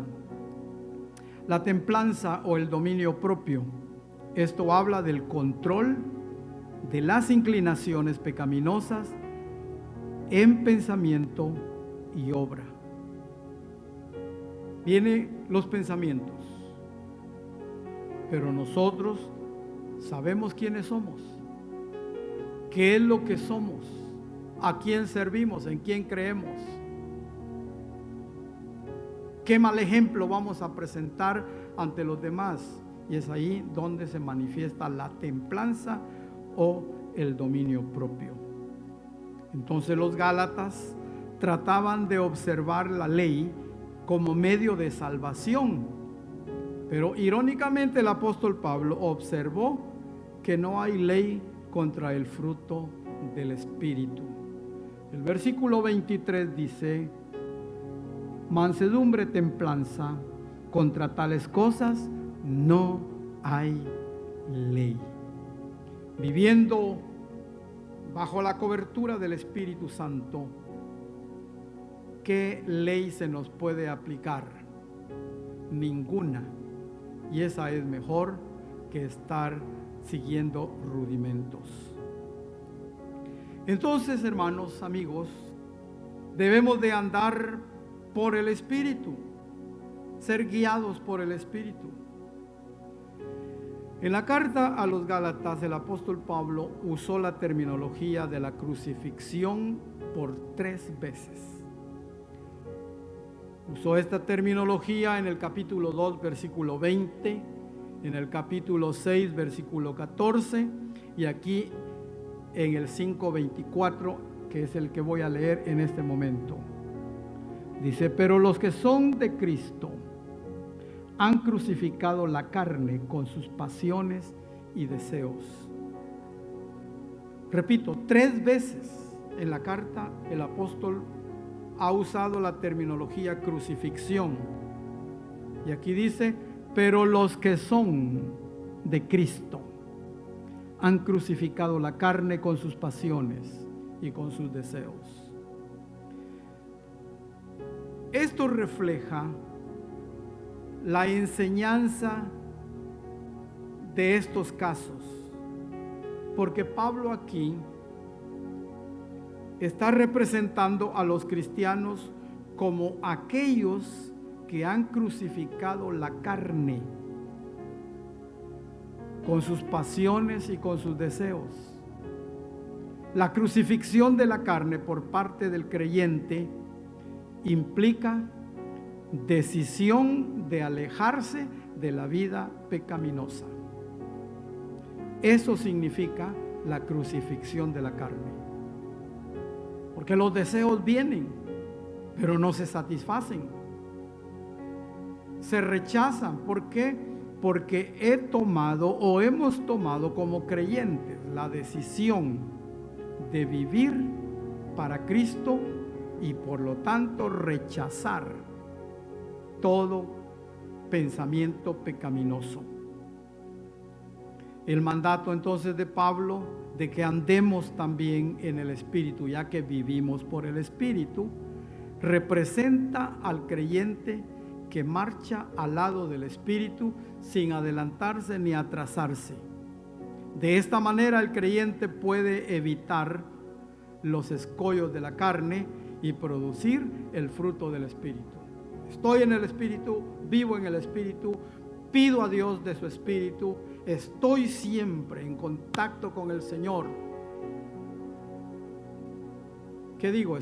La templanza o el dominio propio, esto habla del control de las inclinaciones pecaminosas en pensamiento y obra. Vienen los pensamientos, pero nosotros sabemos quiénes somos, qué es lo que somos, a quién servimos, en quién creemos, qué mal ejemplo vamos a presentar ante los demás. Y es ahí donde se manifiesta la templanza o el dominio propio. Entonces los gálatas trataban de observar la ley como medio de salvación, pero irónicamente el apóstol Pablo observó que no hay ley contra el fruto del Espíritu. El versículo 23 dice: mansedumbre, templanza, contra tales cosas no hay ley. Viviendo bajo la cobertura del Espíritu Santo, ¿qué ley se nos puede aplicar? Ninguna. Y esa es mejor que estar siguiendo rudimentos. Entonces, hermanos, amigos, debemos de andar por el Espíritu, ser guiados por el Espíritu. En la carta a los Gálatas, el apóstol Pablo usó la terminología de la crucifixión por 3 veces. Usó esta terminología en el capítulo 2, versículo 20, en el capítulo 6, versículo 14, y aquí en el 5:24, que es el que voy a leer en este momento. Dice: pero los que son de Cristo han crucificado la carne con sus pasiones y deseos. Repito, 3 veces en la carta el apóstol ha usado la terminología crucifixión. Y aquí dice: pero los que son de Cristo han crucificado la carne con sus pasiones y con sus deseos. Esto refleja la enseñanza de estos casos, porque Pablo aquí está representando a los cristianos como aquellos que han crucificado la carne con sus pasiones y con sus deseos. La crucifixión de la carne por parte del creyente implica decisión de alejarse de la vida pecaminosa. Eso significa la crucifixión de la carne. Porque los deseos vienen, pero no se satisfacen. Se rechazan. ¿Por qué? Porque he tomado o hemos tomado como creyentes la decisión de vivir para Cristo y por lo tanto rechazar todo pensamiento pecaminoso. El mandato entonces de Pablo de que andemos también en el Espíritu, ya que vivimos por el Espíritu, representa al creyente que marcha al lado del Espíritu sin adelantarse ni atrasarse, De esta manera el creyente puede evitar los escollos de la carne y producir el fruto del Espíritu. Estoy en el Espíritu, vivo en el Espíritu, pido a Dios de su Espíritu, estoy siempre en contacto con el Señor. ¿Qué digo?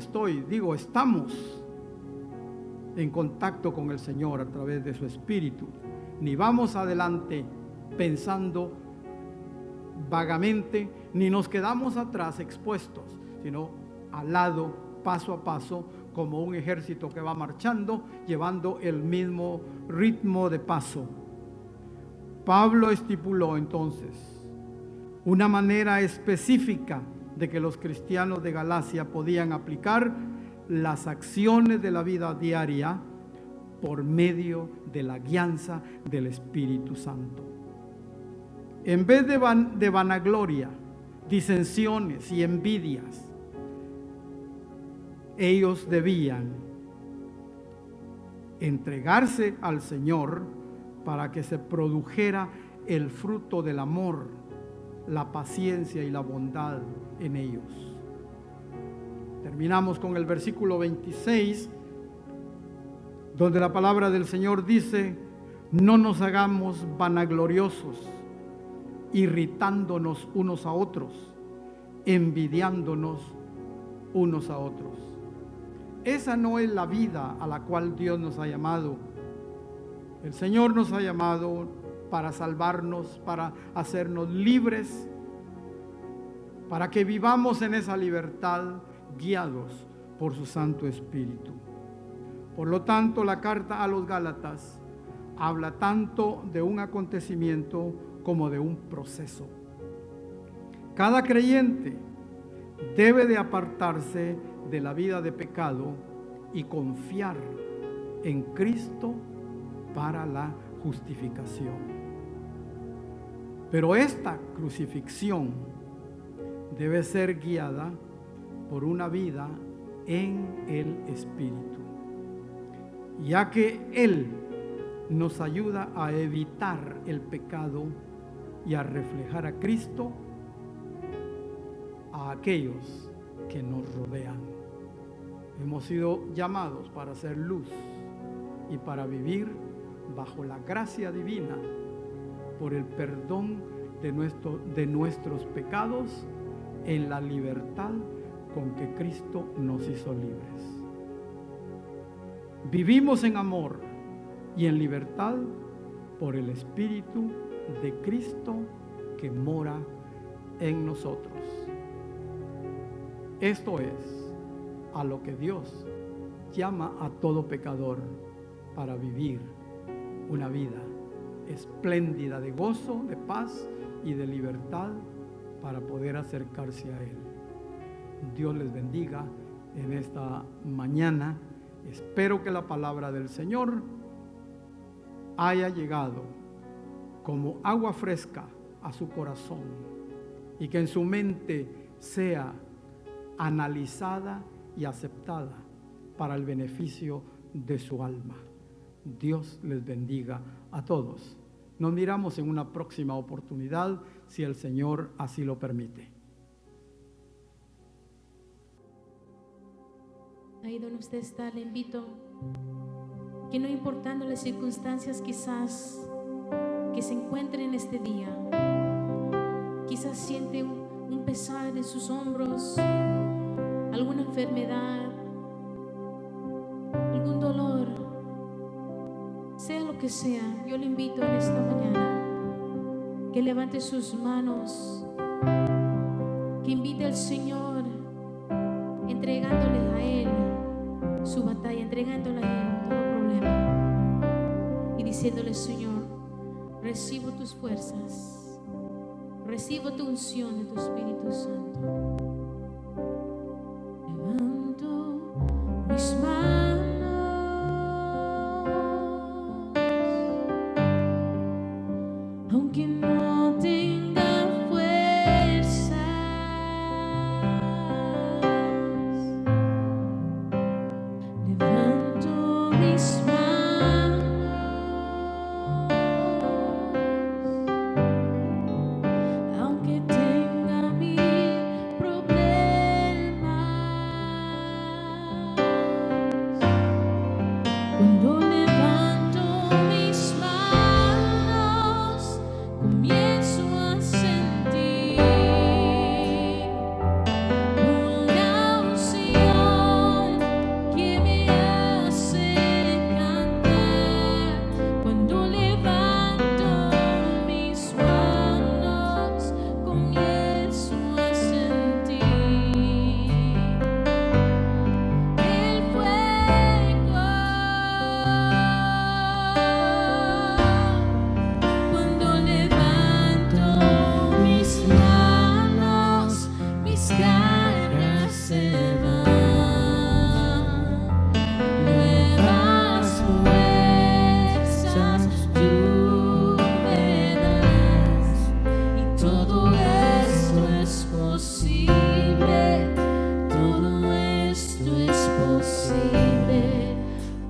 Estamos en contacto con el Señor a través de su Espíritu. Ni vamos adelante pensando vagamente, ni nos quedamos atrás expuestos, sino al lado, paso a paso, como un ejército que va marchando, llevando el mismo ritmo de paso. Pablo estipuló entonces una manera específica de que los cristianos de Galacia podían aplicar las acciones de la vida diaria por medio de la guianza del Espíritu Santo. En vez de vanagloria, disensiones y envidias, ellos debían entregarse al Señor para que se produjera el fruto del amor, la paciencia y la bondad en ellos. Terminamos con el versículo 26, donde la palabra del Señor dice: no nos hagamos vanagloriosos, irritándonos unos a otros, envidiándonos unos a otros. Esa no es la vida a la cual Dios nos ha llamado. El Señor nos ha llamado para salvarnos, para hacernos libres, para que vivamos en esa libertad guiados por su Santo Espíritu. Por lo tanto, la carta a los Gálatas habla tanto de un acontecimiento como de un proceso. Cada creyente debe de apartarse de la vida de pecado y confiar en Cristo para la justificación. Pero esta crucifixión debe ser guiada por una vida en el Espíritu, ya que Él nos ayuda a evitar el pecado y a reflejar a Cristo a aquellos que nos rodean. Hemos sido llamados para ser luz y para vivir bajo la gracia divina por el perdón de nuestros pecados en la libertad con que Cristo nos hizo libres. Vivimos en amor y en libertad por el Espíritu de Cristo que mora en nosotros. Esto es a lo que Dios llama a todo pecador para vivir una vida espléndida de gozo, de paz y de libertad para poder acercarse a Él. Dios les bendiga en esta mañana. Espero que la palabra del Señor haya llegado como agua fresca a su corazón y que en su mente sea analizada y aceptada para el beneficio de su alma. Dios les bendiga a todos. Nos miramos en una próxima oportunidad, si el Señor así lo permite. Ahí donde usted está, le invito que, no importando las circunstancias quizás que se encuentren en este día, quizás siente un pesar en sus hombros, alguna enfermedad, algún dolor, sea lo que sea, yo le invito en esta mañana que levante sus manos, que invite al Señor, entregándole a Él su batalla, entregándole a Él todo problema y diciéndole: Señor, recibo tus fuerzas, recibo tu unción de tu Espíritu Santo. Levanto mis manos, aunque no tenga fuerzas. Levanto mis manos, aunque Cuando levanto mis manos, comienzo a sentir una unción que me hace cantar. Cuando levanto mis manos, comienzo a sentir el fuego. Cuando levanto mis manos, mis cargas se van. Nuevas fuerzas tú me das, y todo esto es posible. Todo esto es posible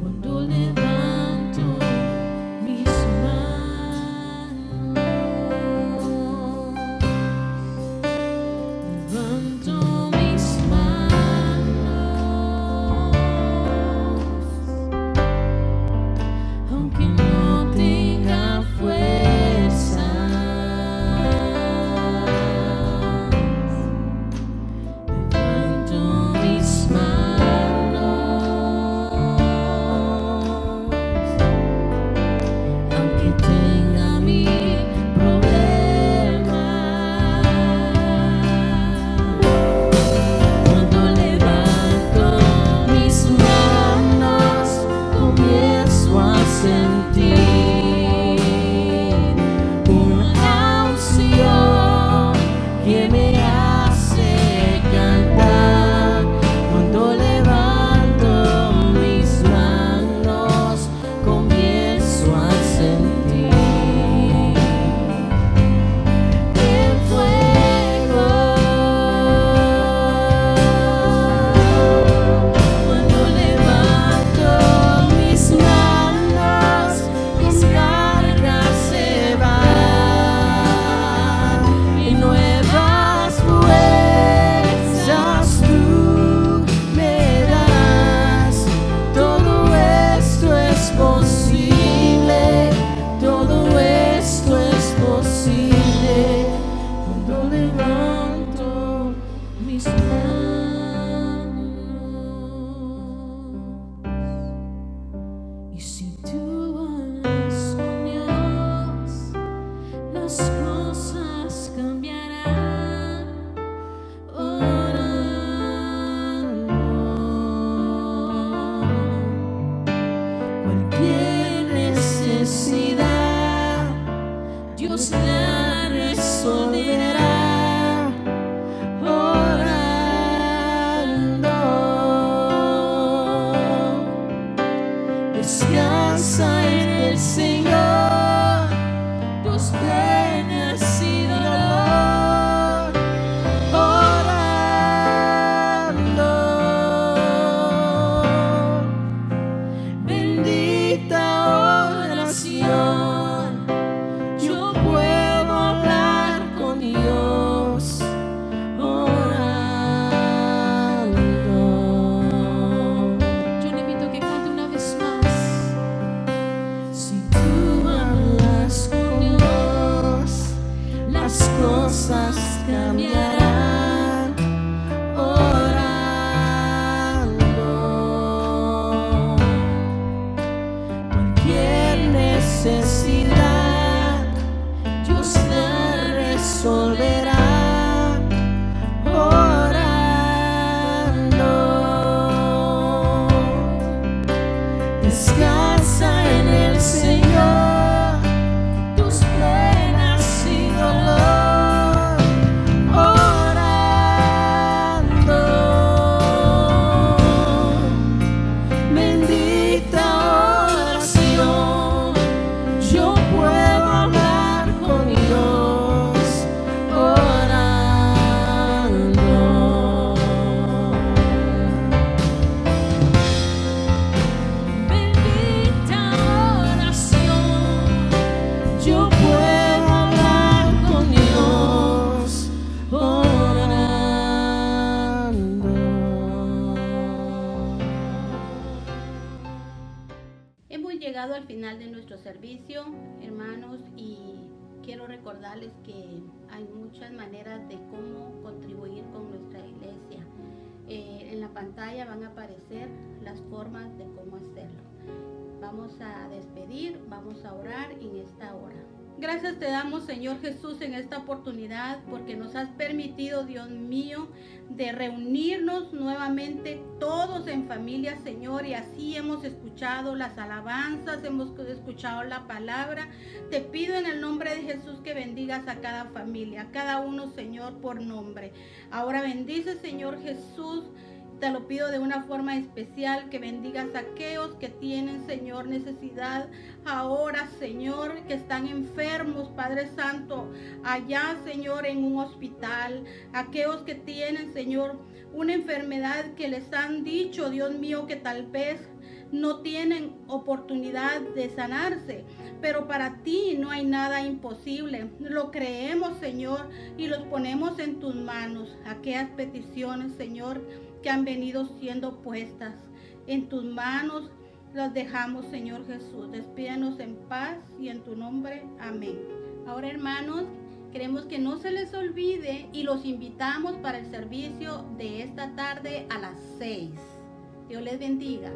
cuando levanto mis manos. Levanto mis manos, aunque no tenga fuerza. Levanto mis manos, aunque tenga mil problemas. Cuando levanto mis manos, comienzo a sentir una unción que me hace cantar. Cuando levanto mis manos, comienzo a sentir el fuego. Cuando levanto mis manos, mis cargas se van, y nuevas fuerzas tú me das. Todo esto es posible, todo esto es posible cuando levanto mis manos. Y si tú hablas con Dios, las cosas cambiarán. Orando, cualquier necesidad, Dios la resolverá. Orando, descansa en el Señor, tus penas y dolor. Orando, bendita oración, yo puedo hablar con Dios. Orando, yo le invito a que cante una vez más. Si tú hablas con Dios, las cosas cambiarán. Orando, cualquier necesidad, Dios la resolverá. Orando, descansa en el Señor, tus penas y dolor. Orando, bendita oración, yo puedo hablar con Dios. Orando, bendita oración, llegado al final de nuestro servicio, hermanos, y quiero recordarles que hay muchas maneras de cómo contribuir con nuestra iglesia. En la pantalla van a aparecer las formas de cómo hacerlo. Vamos a despedir, vamos a orar en esta hora. Gracias te damos, Señor Jesús, en esta oportunidad, porque nos has permitido, Dios mío, de reunirnos nuevamente todos en familia, Señor, y así hemos escuchado las alabanzas, hemos escuchado la palabra. Te pido en el nombre de Jesús que bendigas a cada familia, a cada uno, Señor, por nombre. Ahora bendice, Señor Jesús. Te lo pido de una forma especial, que bendigas a aquellos que tienen, Señor, necesidad ahora, Señor, que están enfermos, Padre Santo, allá, Señor, en un hospital. Aquellos que tienen, Señor, una enfermedad que les han dicho, Dios mío, que tal vez no tienen oportunidad de sanarse, pero para ti no hay nada imposible. Lo creemos, Señor, y los ponemos en tus manos. Aquellas peticiones, Señor, que han venido siendo puestas en tus manos, las dejamos, Señor Jesús. Despídanos en paz y en tu nombre. Amén. Ahora, hermanos, queremos que no se les olvide y los invitamos para el servicio de esta tarde a las 6. Dios les bendiga.